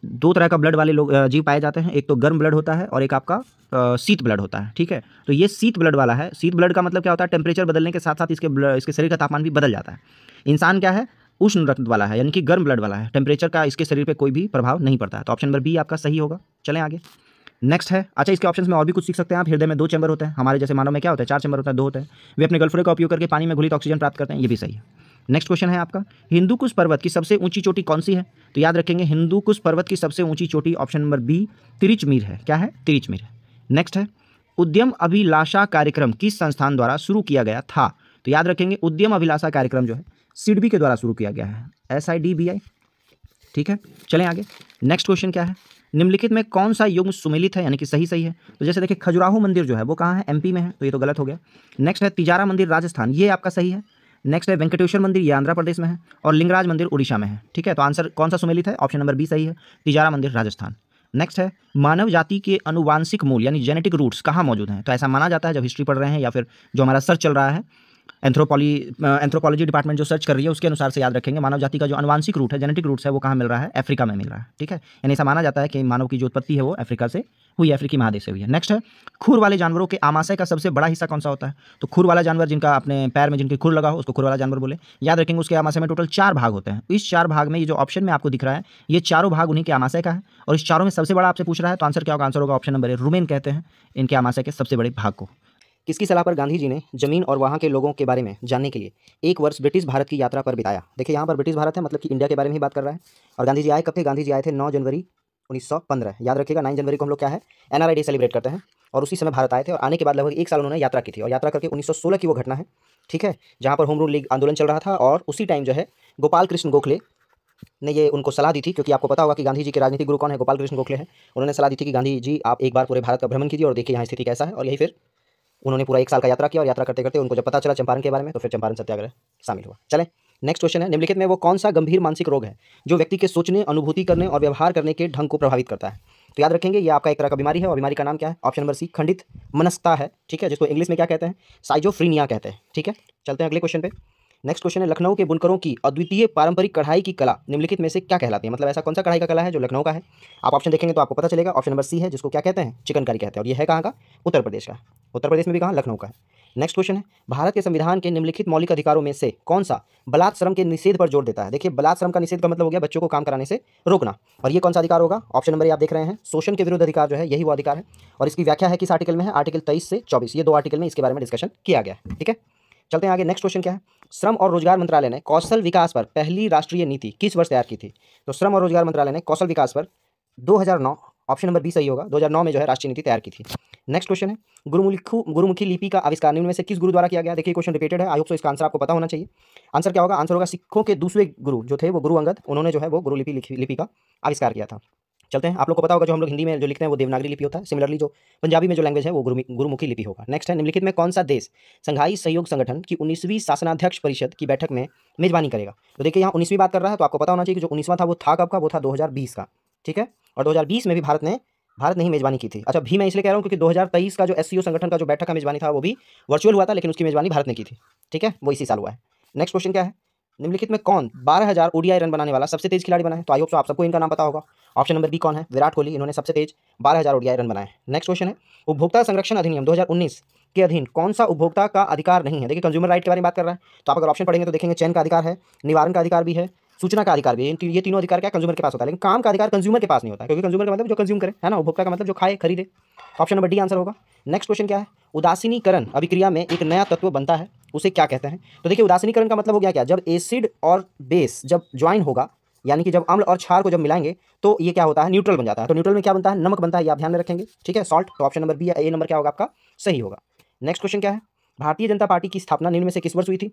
दो तरह का ब्लड वाले लोग जीव पाए जाते हैं, एक तो गर्म ब्लड होता है और एक आपका शीत ब्लड होता है। ठीक है, तो ये शीत ब्लड वाला है। शीत ब्लड का मतलब क्या होता है, टेम्परेचर बदलने के साथ साथ इसके शरीर का तापमान भी बदल जाता है। इंसान क्या है, उष्ण रक्त वाला है, यानी कि गर्म ब्लड वाला है, टेम्परेचर का इसके शरीर पे कोई भी प्रभाव नहीं पड़ता है। तो ऑप्शन नंबर बी आपका सही होगा। चलें आगे, नेक्स्ट है। अच्छा, इसके ऑप्शंस में और भी कुछ सीख सकते हैं आप। हृदय में 2 चैम्बर होते हैं, हमारे जैसे मानव में क्या होता है 4 चैम्बर होता है, 2 होते हैं। वे अपने गलफड़े का उपयोग करके पानी में घुलित ऑक्सीजन प्राप्त करते हैं, ये भी सही है। नेक्स्ट क्वेश्चन है आपका, हिंदुकुश पर्वत की सबसे ऊंची चोटी कौन सी है? तो याद रखेंगे हिंदुकुश पर्वत की सबसे ऊंची चोटी ऑप्शन नंबर बी तिरिचमीर है। क्या है? तिरिचमीर है। नेक्स्ट है, उद्यम अभिलाषा कार्यक्रम किस संस्थान द्वारा शुरू किया गया था? तो याद रखेंगे उद्यम अभिलाषा कार्यक्रम जो है सिडबी के द्वारा शुरू किया गया है, SIDBI। ठीक है, चलें आगे। नेक्स्ट क्वेश्चन क्या है, निम्नलिखित में कौन सा युग्म सुमेलित है, यानी कि सही है? तो जैसे देखिए खजुराहो मंदिर जो है वो कहाँ है, MP में है, तो ये तो गलत हो गया। नेक्स्ट है तिजारा मंदिर राजस्थान, ये आपका सही है। नेक्स्ट है वेंकटेश्वर मंदिर, ये आंध्र प्रदेश में है, और लिंगराज मंदिर उड़ीसा में है। ठीक है, तो आंसर कौन सा सुमेलित है? ऑप्शन नंबर बी सही है, तिजारा मंदिर राजस्थान। नेक्स्ट है मानव जाति के अनुवांशिक मूल यानी जेनेटिक रूट्स कहाँ मौजूद हैं? तो ऐसा माना जाता है जब हिस्ट्री पढ़ रहे हैं या फिर जो हमारा सर्च चल रहा है, एंथ्रोपोलॉजी डिपार्टमेंट जो सर्च कर रही है उसके अनुसार से याद रखेंगे मानव जाति का जो अनुवांशिक रूट है, जेनेटिक रूट्स है, वो कहाँ मिल रहा है? अफ्रीका में मिल रहा है। ठीक है, यानी ऐसा माना जाता है कि मानव की जो उत्पत्ति है वो अफ्रीका से हुई, अफ्रीकी महादेश से हुई है। नेक्स्ट है खुर वाले जानवरों के आमाशय का सबसे बड़ा हिस्सा कौन सा होता है? तो खुर वाला जानवर जिनका अपने पैर में जिनके खुर लगा हो उसको खुर वाला जानवर बोले। याद रखेंगे उसके आमाशय में टोटल 4 भाग होते हैं। इस 4 भाग में ये जो ऑप्शन में आपको दिख रहा है ये चारों भाग उन्हीं के आमाशय का है, और इस चारों में सबसे बड़ा आपसे पूछ रहा है तो आंसर क्या होगा? आंसर होगा ऑप्शन नंबर ए, रुमेन कहते हैं इनके आमाशय के सबसे बड़े भाग को। किसकी सलाह पर गांधी जी ने जमीन और वहाँ के लोगों के बारे में जानने के लिए 1 वर्ष ब्रिटिश भारत की यात्रा पर बिताया? देखिए यहाँ पर ब्रिटिश भारत है, मतलब कि इंडिया के बारे में ही बात कर रहा है। और गांधी जी आए कब थे? गांधी जी आए थे 9 जनवरी 1915। याद रखिएगा 9 जनवरी को हम लोग क्या है, NRI डे सेलिब्रेट करते हैं, और उसी समय भारत आए थे। और आने के बाद लगभग 1 साल उन्होंने यात्रा की थी, और यात्रा करके 1916 की वो घटना है। ठीक है, जहाँ पर होम रूल लीग आंदोलन चल रहा था, और उसी टाइम जो है गोपाल कृष्ण गोखले ने ये उनको सलाह दी थी, क्योंकि आपको पता होगा कि गांधी जी के राजनीतिक गुरु कौन है? गोपाल कृष्ण गोखले हैं। उन्होंने सलाह दी थी कि गांधी जी आप एक बार पूरे भारत का भ्रमण कीजिए और देखिए यहाँ स्थिति कैसा है, और यही फिर उन्होंने पूरा 1 साल का यात्रा किया, और यात्रा करते करते उनको जब पता चला चंपारण के बारे में तो फिर चंपारण सत्याग्रह शामिल हुआ। चलें नेक्स्ट क्वेश्चन है, निम्नलिखित में वो कौन सा गंभीर मानसिक रोग है जो व्यक्ति के सोचने, अनुभूति करने और व्यवहार करने के ढंग को प्रभावित करता है? तो याद रखेंगे ये आपका एक तरह का बीमारी है, और बीमारी का नाम क्या है? ऑप्शन नंबर सी खंडित मनस्ता है। ठीक है, जिसको इंग्लिश में क्या कहते हैं? साइजोफ्रीनिया कहते हैं। ठीक है, चलते हैं अगले क्वेश्चन पे। नेक्स्ट क्वेश्चन है, लखनऊ के बुनकरों की अद्वितीय पारंपरिक कढ़ाई की कला निम्नलिखित में से क्या कहलाती है? मतलब ऐसा कौन सा कढ़ाई का कला है जो लखनऊ का है? आप ऑप्शन देखेंगे तो आपको पता चलेगा। ऑप्शन नंबर सी है, जिसको क्या कहते हैं? चिकनकारी कहते हैं, और ये है कहाँ का? उत्तर प्रदेश का। उत्तर प्रदेश में भी कहाँ? लखनऊ का है। नेक्स्ट क्वेश्चन है, भारत के संविधान के निम्नलिखित मौलिक अधिकारों में से कौन सा बलात् श्रम के निषेध पर जोर देता है? देखिए बलात् श्रम का निषेध का मतलब हो गया बच्चों को काम कराने से रोकना, और ये कौन सा अधिकार होगा? ऑप्शन नंबर ए आप देख रहे हैं, शोषण के विरुद्ध अधिकार जो है यही वो अधिकार है, और इसकी व्याख्या है किस आर्टिकल में है? आर्टिकल 23 से 24, ये 2 आर्टिकल में इसके बारे में डिस्कशन किया गया है। ठीक है, चलते हैं आगे। नेक्स्ट क्वेश्चन क्या है, श्रम और रोजगार मंत्रालय ने कौशल विकास पर पहली राष्ट्रीय नीति किस वर्ष तैयार की थी? तो श्रम और रोजगार मंत्रालय ने कौशल विकास पर 2009, ऑप्शन नंबर बी सही होगा, 2009 में जो है राष्ट्रीय नीति तैयार की थी। नेक्स्ट क्वेश्चन है, गुरुमुखी लिपि का आविष्कार निम्न में से किस गुरु द्वारा किया गया? देखिए क्वेश्चन रिपीटेड है, आई होप सो इसका आंसर आपको पता होना चाहिए। आंसर क्या होगा? आंसर होगा सिखों के दूसरे गुरु जो थे वो गुरु अंगद, उन्होंने जो है वो लिपि का आविष्कार किया था। चलते हैं, आप लोग को पता होगा जो हम लोग हिंदी में जो लिखते हैं वो देवनागरी लिपि होता है, सिमिलरली जो पंजाबी में जो लैंग्वेज है वो गुरुमुखी लिपि होगा। नेक्स्ट है, निम्नलिखित में कौन सा देश संघाई सहयोग संगठन की 19वीं शासनाध्यक्ष परिषद की बैठक में मेजबानी करेगा? तो देखिए यहाँ 19वीं बात कर रहा है, तो आपको पता होना चाहिए कि जो 19वां था वो था कब का? वो था 2020 का। ठीक है, और 2020 में भी भारत ने ही मेजबानी की थी। अच्छा, भी मैं इसलिए कह रहा हूँ क्योंकि 2023 का जो SCO संगठन का जो बैठक का मेजबानी था वो भी वर्चुअल हुआ था, लेकिन उसकी मेजबानी भारत ने की थी। ठीक है, वो इसी साल हुआ है। नेक्स्ट क्वेश्चन क्या है, निम्नलिखित में कौन 12,000 ODI रन बनाने वाला सबसे तेज खिलाड़ी बना है? तो आई होप सो आप सबको इनका नाम पता होगा। ऑप्शन नंबर बी कौन है? विराट कोहली, इन्होंने सबसे तेज 12,000 ODI रन बनाए। नेक्स्ट क्वेश्चन है, उपभोक्ता संरक्षण अधिनियम 2019 के अधीन कौन सा उपभोक्ता का अधिकार नहीं है? देखिए कंज्यूमर राइट के बारे में बात कर रहा है, तो आप अगर ऑप्शन पढ़ेंगे तो देखेंगे चयन का अधिकार है, निवारण का अधिकार भी है, सूचना का अधिकार भी है। ये तीनों अधिकार क्या कंज्यूमर के पास होता है, लेकिन काम का अधिकार कंज्यूमर के पास नहीं होता, क्योंकि कंज्यूमर का मतलब जो कंज्यूम करे है ना, उपभोक्ता का मतलब जो खाए खरीदे। ऑप्शन नंबर डी आंसर होगा। नेक्स्ट क्वेश्चन क्या है, उदासीनीकरण अभिक्रिया में एक नया तत्व बनता है, उसे क्या कहते हैं? तो देखिए उदासीनीकरण का मतलब हो गया क्या? जब एसिड और बेस जब ज्वाइन होगा, यानी कि जब अम्ल और क्षार को जब मिलाएंगे तो ये क्या होता है? न्यूट्रल बन जाता है। तो न्यूट्रल में क्या बनता है? नमक बनता है, ये आप ध्यान में रखेंगे। ठीक है, सॉल्ट। तो ऑप्शन नंबर बी या ए नंबर क्या होगा आपका? सही होगा। नेक्स्ट क्वेश्चन क्या है, भारतीय जनता पार्टी की स्थापना निम्न में से किस वर्ष हुई थी?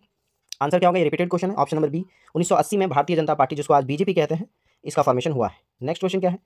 आंसर क्या होगा? ये रिपीटेड क्वेश्चन है। ऑप्शन नंबर बी 1980 में भारतीय जनता पार्टी, जिसको आज BJP कहते हैं, इसका फॉर्मेशन हुआ है। नेक्स्ट क्वेश्चन क्या है,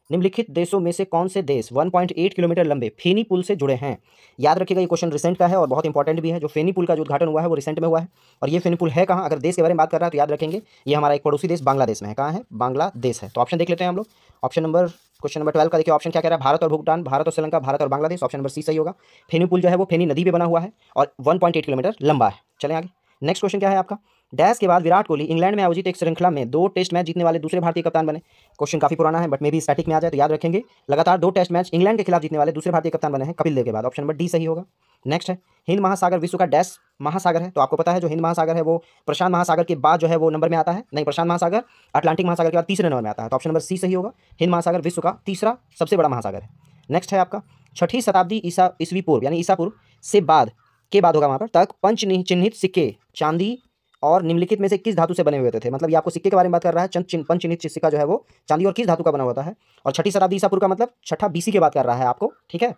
निम्नलिखित देशों में से कौन से देश 1.8 किलोमीटर लंबे फेनी पुल से जुड़े हैं? याद रखिएगा ये क्वेश्चन रिसेंट का है और बहुत इंपॉर्टेंट भी है। जो फेनी पुल का जो उद्घाटन हुआ है वो रिसेंट में हुआ है, और ये फेनी पुल है कहाँ? अगर देश के बारे में बात कर रहा है तो याद रखेंगे ये हमारा एक पड़ोसी देश बांग्लादेश में है। कहाँ है? बांग्लादेश है। तो ऑप्शन देख लेते हैं हम लोग। क्वेश्चन नंबर 12 का देखिए ऑप्शन क्या कह रहा है? भारत और भूटान, भारत और श्रीलंका, भारत और बांग्लादेश। ऑप्शन नंबर सी सही होगा। फेनी पुल जो है वो फेनी नदी पे बना हुआ है और 1.8 किलोमीटर लंबा है। चलें आगे। नेक्स्ट क्वेश्चन क्या है आपका, डैश के बाद विराट कोहली इंग्लैंड में आयोजित एक श्रृंखला में 2 टेस्ट मैच जीतने वाले दूसरे भारतीय कप्तान बने। क्वेश्चन काफी पुराना है बट मे भी स्टैटिक में आ जाए तो याद रखेंगे। लगातार 2 टेस्ट मैच इंग्लैंड के खिलाफ जीतने वाले दूसरे भारतीय कप्तान बने हैं कपिल देव के बाद। ऑप्शन नंबर डी सही होगा। नेक्स्ट है, हिंद महासागर विश्व का डैश महासागर है। तो आपको पता है जो हिंद महासागर है वो प्रशांत महासागर के बाद जो है वो नंबर में आता है। नहीं, प्रशांत महासागर अटलांटिक महासागर के बाद तीसरे नंबर में आता है। तो ऑप्शन नंबर सी सही होगा। हिंद महासागर विश्व का तीसरा सबसे बड़ा महासागर है। नेक्स्ट है आपका, 6वीं शताब्दी ईस्वी पूर्व यानी ईसा पूर्व से बाद के बाद होगा वहाँ पर तक पंच चिन्हित सिक्के चांदी और निम्नलिखित में से किस धातु से बने हुए थे। मतलब ये आपको सिक्के के बारे में बात कर रहा है। पंच चिन्हित सिक्का जो है वो चांदी और किस धातु का बना होता है। और 6वीं शताब्दी ईसा पूर्व का मतलब 6 BC की बात कर रहा है आपको, ठीक है,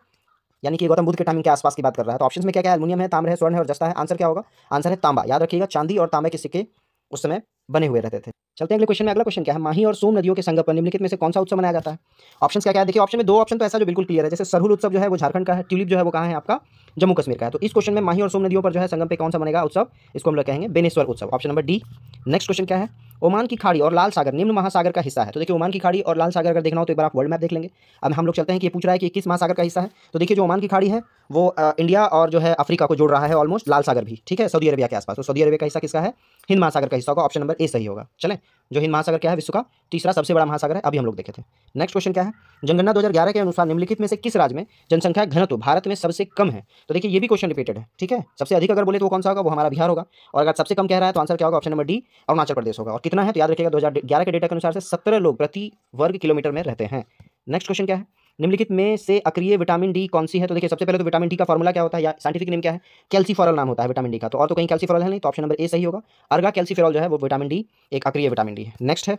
यानी कि गौतम बुद्ध के टाइमिंग के आसपास की बात कर रहा है। तो ऑप्शन में क्या क्या है, एल्युमिनियम है, ताम्र है, स्वर्ण है और जस्ता है। आंसर क्या होगा, आंसर है तांबा। याद रखिएगा चांदी और तांबे के सिक्के उस समय बने हुए रहते थे। चलते हैं अगले क्वेश्चन में। अगला क्वेश्चन क्या है, माही और सोम नदियों के संगम पर निम्नलिखित में से कौन सा उत्सव मनाया जाता है। ऑप्शन क्या क्या है, देखिए ऑप्शन में 2 ऑप्शन तो ऐसा जो बिल्कुल क्लियर है, जैसे सरहुल उत्सव जो है वो झारखंड का है, ट्यूलिप जो है वो कहाँ है आपका जम्मू कश्मीर का है। तो इस क्वेश्चन में माही और सोम नदियों पर जो है संगम पे कौन सा बनेगा उत्सव, इसको हम लोग कहेंगे बेनेश्वर उत्सव। Option number D. Next question क्या है, ओमान की खाड़ी और लाल सागर निम्न महासागर का हिस्सा है। तो देखिए ओमान की खाड़ी और लाल सागर अगर देखना हो तो एक बार आप वर्ल्ड मैप देख लेंगे। अब हम लोग चलते हैं कि ये पूछ रहा है कि किस महासागर का हिस्सा है। तो देखिए जो ओमान की खाड़ी है वो इंडिया और जो है अफ्रीका को जोड़ रहा है ऑलमोस्ट, लाल सागर भी, ठीक है, सऊदी अरेबिया के आसपास। तो सऊदी अरेबिया का हिस्सा किसका है, हिंद महासागर का हिस्सा होगा। ऑप्शन नंबर ए सही होगा। चलें, जो हिंद महासागर क्या है विश्व का तीसरा सबसे बड़ा महासागर है, अभी हम लोग देखे थे। नेक्स्ट क्वेश्चन क्या है, जनगणना 2011 के अनुसार निम्नलिखित में से किस राज्य में जनसंख्या घनत्व भारत में सबसे कम है। तो देखिए ये भी क्वेश्चन रिपीटेड है, ठीक है। सबसे अधिक अगर बोले तो वो कौन सा होगा, वो हमारा बिहार होगा। और अगर सबसे कम कह रहा है तो आंसर क्या होगा, option number D Arunachal Pradesh होगा। और कितना है तो याद रखिएगा 2011 के डेटा के अनुसार से 17 लोग प्रति वर्ग किलोमीटर में रहते हैं। नेक्स्ट क्वेश्चन क्या है, निम्नलिखित में से अक्रिय विटामिन डी कौन सी है। तो देखिए सबसे पहले तो विटामिन डी का फॉर्मूला क्या होता है या साइंटिफिक नेम क्या है, कैल्सीफेरॉल नाम होता है विटामिन डी का। तो और तो कहीं कैल्सीफेरॉल है नहीं, तो ऑप्शन नंबर ए सही होगा। अर्गा कैल्सीफेरॉल जो है वो विटामिन डी एक अक्रिय विटामिन डी है। नेक्स्ट है,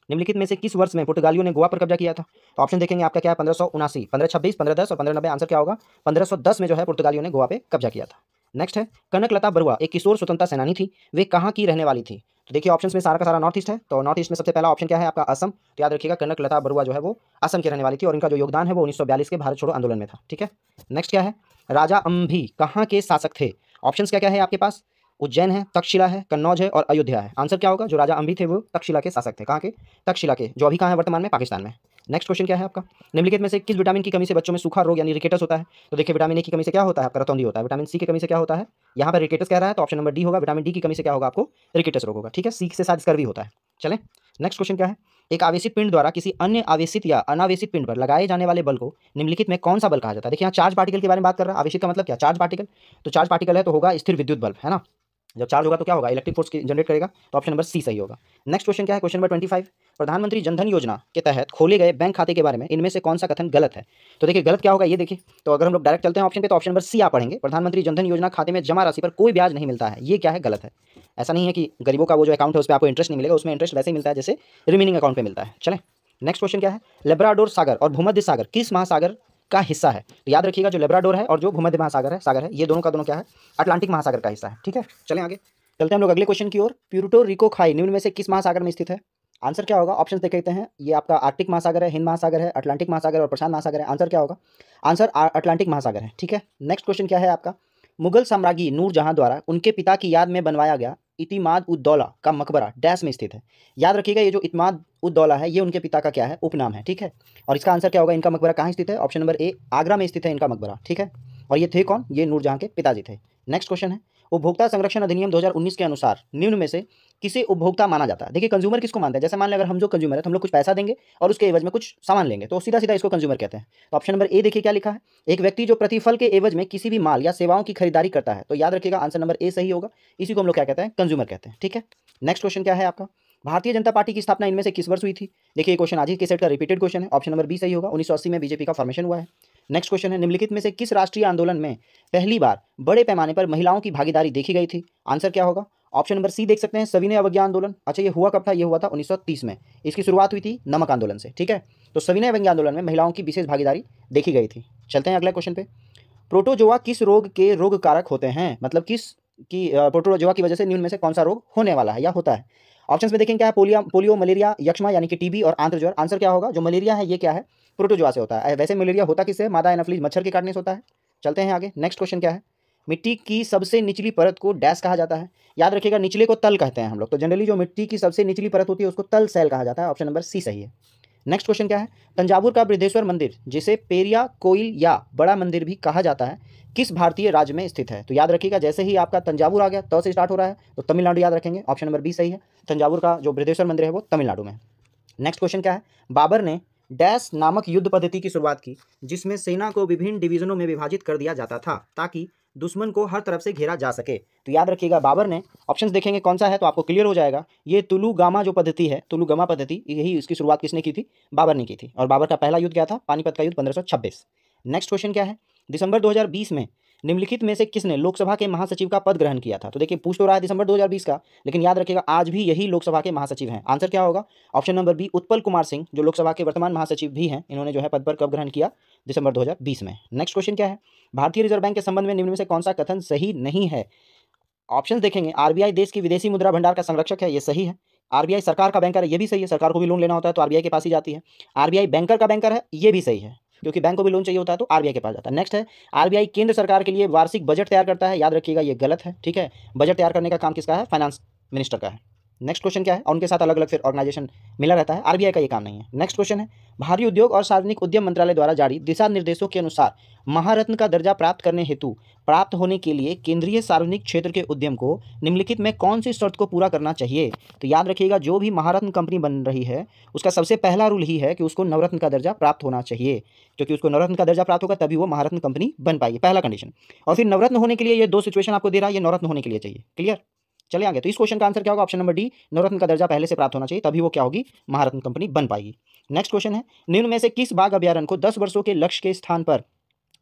निम्नलिखित में से किस वर्ष में पुर्तगालियों ने गोवा पर कब्जा किया था। तो ऑप्शन देखेंगे आपका क्या है, 1579, 1526, 1510 और 1590। आंसर क्या होगा, 1510 में जो है पुर्तगालियों ने गोवा पे कब्जा किया था। नेक्स्ट है, कनकलता बरुआ एक किशोर स्वतंत्रता सेनानी थी, वे कहाँ की रहने वाली थी। तो देखिए ऑप्शन में सारा का सारा नॉर्थ ईस्ट है। तो नॉर्थ ईस्ट में सबसे पहला ऑप्शन क्या है आपका असम। तो याद रखिएगा कनकलता बरुआ जो है वो असम की रहने वाली थी और इनका जो योगदान है वो 1942 के भारत छोड़ो आंदोलन में था, ठीक है। नेक्स्ट क्या है, राजा अम्भी कहाँ के शासक थे। ऑप्शन क्या क्या है आपके पास, उज्जैन है, तक्षशिला है, कन्नौज है और अयोध्या है। आंसर क्या होगा, जो राजा अम्भी थे वो तक्षशिला के शासक थे। कहाँ के, तक्षशिला के, जो अभी कहाँ है वर्तमान में पाकिस्तान में। नेक्स्ट क्वेश्चन क्या है आपका, निम्नलिखित में से किस विटामिन की कमी से बच्चों में सूखा रोग यानी रिकेटस होता है। तो देखिए विटामिन ए की कमी से क्या होता है आपका रतौंधी होता है, विटामिन सी की कमी से क्या होता है यहाँ पर रिकेटस कह रहा है। तो ऑप्शन नंबर डी होगा, विटामिन डी की कमी से क्या होगा आपको रिकेटस रोग होगा, ठीक है। सी से साथ स्कर्वी होता है। चलें नेक्स्ट क्वेश्चन क्या है, एक आवेशित पिंड द्वारा किसी अन्य आवेशित या अनावेशित पिंड पर लगाए जाने वाले बल को निम्नलिखित में कौन सा बल कहा जाता है। देखिए यहाँ चार्ज पार्टिकल के बारे में बात कर रहा है। आवेशित का मतलब क्या, चार्ज पार्टिकल। तो चार्ज पार्टिकल है तो होगा स्थिर विद्युत बल्ब, है ना। जब चार्ज होगा तो क्या होगा, इलेक्ट्रिक फोर्स जनरेट करेगा। तो ऑप्शन नंबर सी सही होगा। नेक्स्ट क्वेश्चन क्या है, क्वेश्चन नंबर 25, प्रधानमंत्री जनधन योजना के तहत खोले गए बैंक खाते के बारे में इनमें से कौन सा कथन गलत है। तो देखिए गलत क्या होगा ये देखिए। तो अगर हम लोग डायरेक्ट चलते हैं ऑप्शन पे तो ऑप्शन नंबर सी आप पढ़ेंगे, प्रधानमंत्री जनधन योजना खाते में जमा राशि पर कोई ब्याज नहीं मिलता है। ये क्या है, गलत है। ऐसा नहीं है कि गरीबों का वो जो अकाउंट है उस पर आपको इंटरेस्ट नहीं मिलेगा, उसमें इंटरेस्ट वैसे ही मिलता है जैसे रिमेनिंग अकाउंट पे मिलता है। चलें नेक्स्ट क्वेश्चन क्या है, लेब्राडोर सागर और भूमध्य सागर किस महासागर का हिस्सा है। तो याद रखिएगा जो लेब्राडोर है और जो भूमध्य महासागर है ये दोनों का दोनों क्या है, अटलांटिक महासागर का हिस्सा है, ठीक है। चलें आगे चलते हैं हम लोग अगले क्वेश्चन की ओर। प्यूर्टो रिको खाई निम्न में से किस महासागर में स्थित है। आंसर क्या होगा, ऑप्शन देख लेते हैं। ये आपका आर्कटिक महासागर है, हिंद महासागर है, अटलांटिक महासागर और प्रशांत महासागर है। आंसर क्या होगा, आंसर अटलांटिक महासागर है, ठीक है। नेक्स्ट क्वेश्चन क्या है आपका, मुगल साम्राज्ञी नूरजहां द्वारा उनके पिता की याद में बनवाया गया इतिमाद उद दौला का मकबरा डैश में स्थित है। याद रखिएगा ये जो इतिमाद उद दौला है ये उनके पिता का क्या है, उपनाम है, ठीक है। और इसका आंसर क्या होगा, इनका मकबरा कहाँ स्थित है, ऑप्शन नंबर ए आगरा में स्थित है इनका मकबरा, ठीक है। और ये थे कौन, ये नूरजहां के पिताजी थे। नेक्स्ट क्वेश्चन है, उपभोक्ता संरक्षण अधिनियम 2019 के अनुसार निम्न में से किसे उपभोक्ता माना जाता है। देखिए कंज्यूमर किसको मानते हैं, जैसे मान लें अगर हम जो कंज्यूमर है तो हम लोग कुछ पैसा देंगे और उसके एवज में कुछ सामान लेंगे तो सीधा सीधा इसको कंज्यूमर कहते हैं। तो ऑप्शन नंबर ए देखिए क्या लिखा है, एक व्यक्ति जो प्रतिफल के एवज में किसी भी माल या सेवाओं की खरीदारी करता है। तो याद रखिएगा आंसर नंबर ए सही होगा, इसी को हम लोग क्या कहते हैं, कंज्यूमर कहते हैं, ठीक है। नेक्स्ट क्वेश्चन क्या है आपका, भारतीय जनता पार्टी की स्थापना इनमें से किस वर्ष हुई थी। देखिए क्वेश्चन आज ही के सेट का रिपीटेड क्वेश्चन है, ऑप्शन नंबर बी सही होगा, 1980 में बीजेपी का फॉर्मेशन हुआ है। नेक्स्ट क्वेश्चन है, निम्नलिखित में से किस राष्ट्रीय आंदोलन में पहली बार बड़े पैमाने पर महिलाओं की भागीदारी देखी गई थी। आंसर क्या होगा, ऑप्शन नंबर सी देख सकते हैं, सविनय अवज्ञा आंदोलन। अच्छा ये हुआ कब था, ये हुआ था 1930 में, इसकी शुरुआत हुई थी नमक आंदोलन से, ठीक है। तो सविनय अवज्ञा आंदोलन में महिलाओं की विशेष भागीदारी देखी गई थी। चलते हैं अगले क्वेश्चन पे, प्रोटोजोआ किस रोग के रोग कारक होते हैं, मतलब किस की प्रोटोजोआ की वजह से निम्न में से कौन सा रोग होने वाला है या होता है। ऑप्शन में देखें क्या है, पोलियो, मलेरिया, यक्ष्मा यानी कि टीबी और आंत्रज्वर। आंसर क्या होगा, जो मलेरिया है ये क्या है, प्रोटोजोआ से होता है। वैसे मलेरिया होता किससे, मादा एनाफिलीज मच्छर के काटने से होता है। चलते हैं आगे, नेक्स्ट क्वेश्चन क्या है, मिट्टी की सबसे निचली परत को डैश कहा जाता है। याद रखिएगा निचले को तल कहते हैं हम लोग, तो जनरली जो मिट्टी की सबसे निचली परत होती है उसको तल सेल कहा जाता है। ऑप्शन नंबर सी सही है। नेक्स्ट क्वेश्चन क्या है, तंजावुर का बृहदेश्वर मंदिर जिसे पेरिया कोइल या बड़ा मंदिर भी कहा जाता है किस भारतीय राज्य में स्थित है? तो याद रखिएगा, जैसे ही आपका तंजावुर आ गया, त से स्टार्ट हो रहा है, तो तमिलनाडु याद रखेंगे। ऑप्शन नंबर बी सही है। तंजावुर का जो बृहदेश्वर मंदिर है वो तमिलनाडु में है। नेक्स्ट क्वेश्चन क्या है? बाबर ने डैश नामक युद्ध पद्धति की शुरुआत की जिसमें सेना को विभिन्न डिवीजनों में विभाजित कर दिया जाता था ताकि दुश्मन को हर तरफ से घेरा जा सके। तो याद रखिएगा, बाबर ने, ऑप्शंस देखेंगे कौन सा है तो आपको क्लियर हो जाएगा। ये तुलुगामा जो पद्धति है, तुलुगामा पद्धति, यही इसकी शुरुआत किसने की थी? बाबर ने की थी। और बाबर का पहला युद्ध क्या था? पानीपत का युद्ध 1526। नेक्स्ट क्वेश्चन क्या है? दिसंबर 2020 में निम्नलिखित में से किसने लोकसभा के महासचिव का पद ग्रहण किया था? तो देखिए, पूछ तो रहा है दिसंबर 2020 का, लेकिन याद रखिएगा आज भी यही लोकसभा के महासचिव हैं। आंसर क्या होगा? Option number B, Utpal Kumar Singh, जो लोकसभा के वर्तमान महासचिव भी हैं। इन्होंने जो है पद पर कब ग्रहण किया? दिसंबर 2020 में। नेक्स्ट क्वेश्चन क्या है? भारतीय रिजर्व बैंक के संबंध में निम्न में से कौन सा कथन सही नहीं है? ऑप्शन देखेंगे, आरबीआई देश की विदेशी मुद्रा भंडार का संरक्षक है, ये सही है। आरबीआई सरकार का बैंकर है, ये भी सही है, सरकार को भी लोन लेना होता है तो आरबीआई के पास ही जाती है। आरबीआई बैंकर का बैंकर है, ये भी सही है, क्योंकि बैंक को भी लोन चाहिए होता है तो आरबीआई के पास जाता है। नेक्स्ट है, आरबीआई केंद्र सरकार के लिए वार्षिक बजट तैयार करता है, याद रखिएगा ये गलत है। ठीक है, बजट तैयार करने का काम किसका है? फाइनेंस मिनिस्टर का है। नेक्स्ट क्वेश्चन क्या है? और उनके साथ अलग अलग फिर ऑर्गेनाइजेशन मिला रहता है, आरबीआई का ये काम नहीं है। नेक्स्ट क्वेश्चन है, भारी उद्योग और सार्वजनिक उद्यम मंत्रालय द्वारा जारी दिशा निर्देशों के अनुसार महारत्न का दर्जा प्राप्त करने हेतु प्राप्त होने के लिए केंद्रीय सार्वजनिक क्षेत्र के उद्यम को निम्नलिखित में कौन सी शर्त को पूरा करना चाहिए? तो याद रखिएगा, जो भी महारत्न कंपनी बन रही है उसका सबसे पहला रूल ही है कि उसको नवरत्न का दर्जा प्राप्त होना चाहिए, क्योंकि उसको नवरत्न का दर्जा प्राप्त होगा तभी वो महारत्न कंपनी बन पाएगी, पहला कंडीशन। और फिर नवरत्न होने के लिए ये दो सिचुएशन आपको दे रहा है, ये नवरत्न होने के लिए चाहिए। क्लियर? चले आगे। तो इस क्वेश्चन का आंसर क्या होगा? ऑप्शन नंबर डी, नवरत्न का दर्जा पहले से प्राप्त होना चाहिए, तभी वो क्या होगी? महारत्न कंपनी बन पाएगी। नेक्स्ट क्वेश्चन है, निम्न में से किस बाघ अभ्यारण्य को 10 वर्षों के लक्ष्य के स्थान पर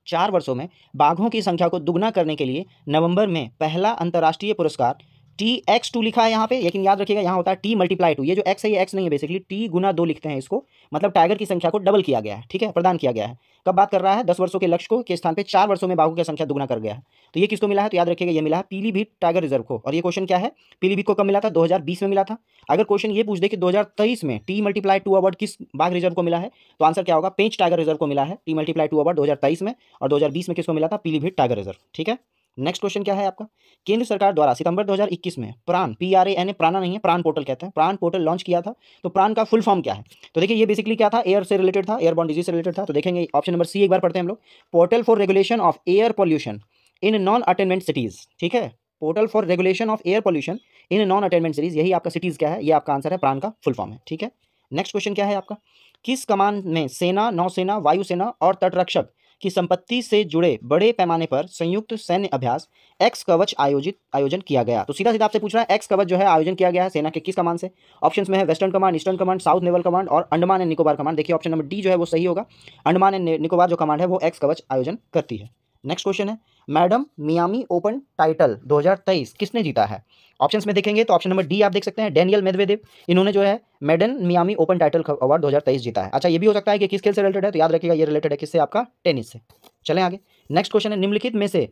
4 वर्षों में बाघों की संख्या को दुगना करने के लिए नवंबर में पहला अंतर्राष्ट्रीय पुरस्कार TX2 लिखा है यहाँ पे, लेकिन याद रखिएगा यहाँ होता है T×2। ये जो X है ये X नहीं है, बेसिकली T×2 लिखते हैं इसको, मतलब टाइगर की संख्या को डबल किया गया है। ठीक है, प्रदान किया गया है। कब बात कर रहा है? 10 वर्षों के लक्ष्य को के स्थान पे 4 वर्षों में बाघों की संख्या दुगना कर गया है। तो ये किसको मिला है? तो याद रखिएगा ये मिला है पीलीभीत टाइगर रिजर्व को। और ये क्वेश्चन क्या है? पीलीभीत को कब मिला था? 2020 में मिला था। अगर क्वेश्चन ये पूछ दे कि 2023 में T×2 अवार्ड किस बाघ रिजर्व को मिला है, तो आंसर क्या होगा? पेंच टाइगर रिजर्व को मिला है T×2 अवार्ड 2023 में, और 2020 में किसको मिला था? Pilibhit tiger reserve. ठीक है, नेक्स्ट क्वेश्चन क्या है आपका? केंद्र सरकार द्वारा सितंबर 2021 में प्राण, PRAN, प्राणा नहीं है, प्राण पोर्टल कहते हैं, प्राण पोर्टल लॉन्च किया था। तो प्राण का फुल फॉर्म क्या है? तो देखिए ये बेसिकली क्या था? एयर से रिलेटेड था, एयरबॉर्न डिजीज से रिलेटेड था। तो देखेंगे ऑप्शन नंबर सी एक बार पढ़ते हैं हम लोग, portal for regulation of air pollution in non attainment cities. ठीक है, portal for regulation of air pollution in non attainment cities, यही आपका सिटीज क्या है? ये आपका आंसर है, प्राण का फुल फॉर्म है। ठीक है, नेक्स्ट क्वेश्चन क्या है आपका? किस कमान में सेना, नौसेना, वायुसेना और तटरक्षक की संपत्ति से जुड़े बड़े पैमाने पर संयुक्त सैन्य अभ्यास एक्स कवच आयोजन किया गया? तो सीधा सीधा आपसे पूछ रहा है एक्स कवच जो है आयोजन किया गया है सेना के किस कमान से? ऑप्शंस में है western command, eastern command, south naval command और अंडमान एंड निकोबार कमांड। देखिए ऑप्शन नंबर डी जो है वो सही होगा, अंडमान एंड निकोबार जो कमांड है वो एक्स कवच आयोजन करती है। नेक्स्ट क्वेश्चन है, मैडम मियामी ओपन टाइटल 2023 किसने जीता है? ऑप्शंस में देखेंगे तो ऑप्शन नंबर डी आप देख सकते हैं, डेनियल मेदवेदेव। इन्होंने जो है मैडन मियामी ओपन टाइटल अवार्ड 2023 जीता है। अच्छा, ये भी हो सकता है कि किस खेल से रिलेटेड है, तो याद रखिएगा ये रिलेटेड है किससे? आपका टेनिस से। चलें आगे। नेक्स्ट क्वेश्चन है, निम्नलिखित में से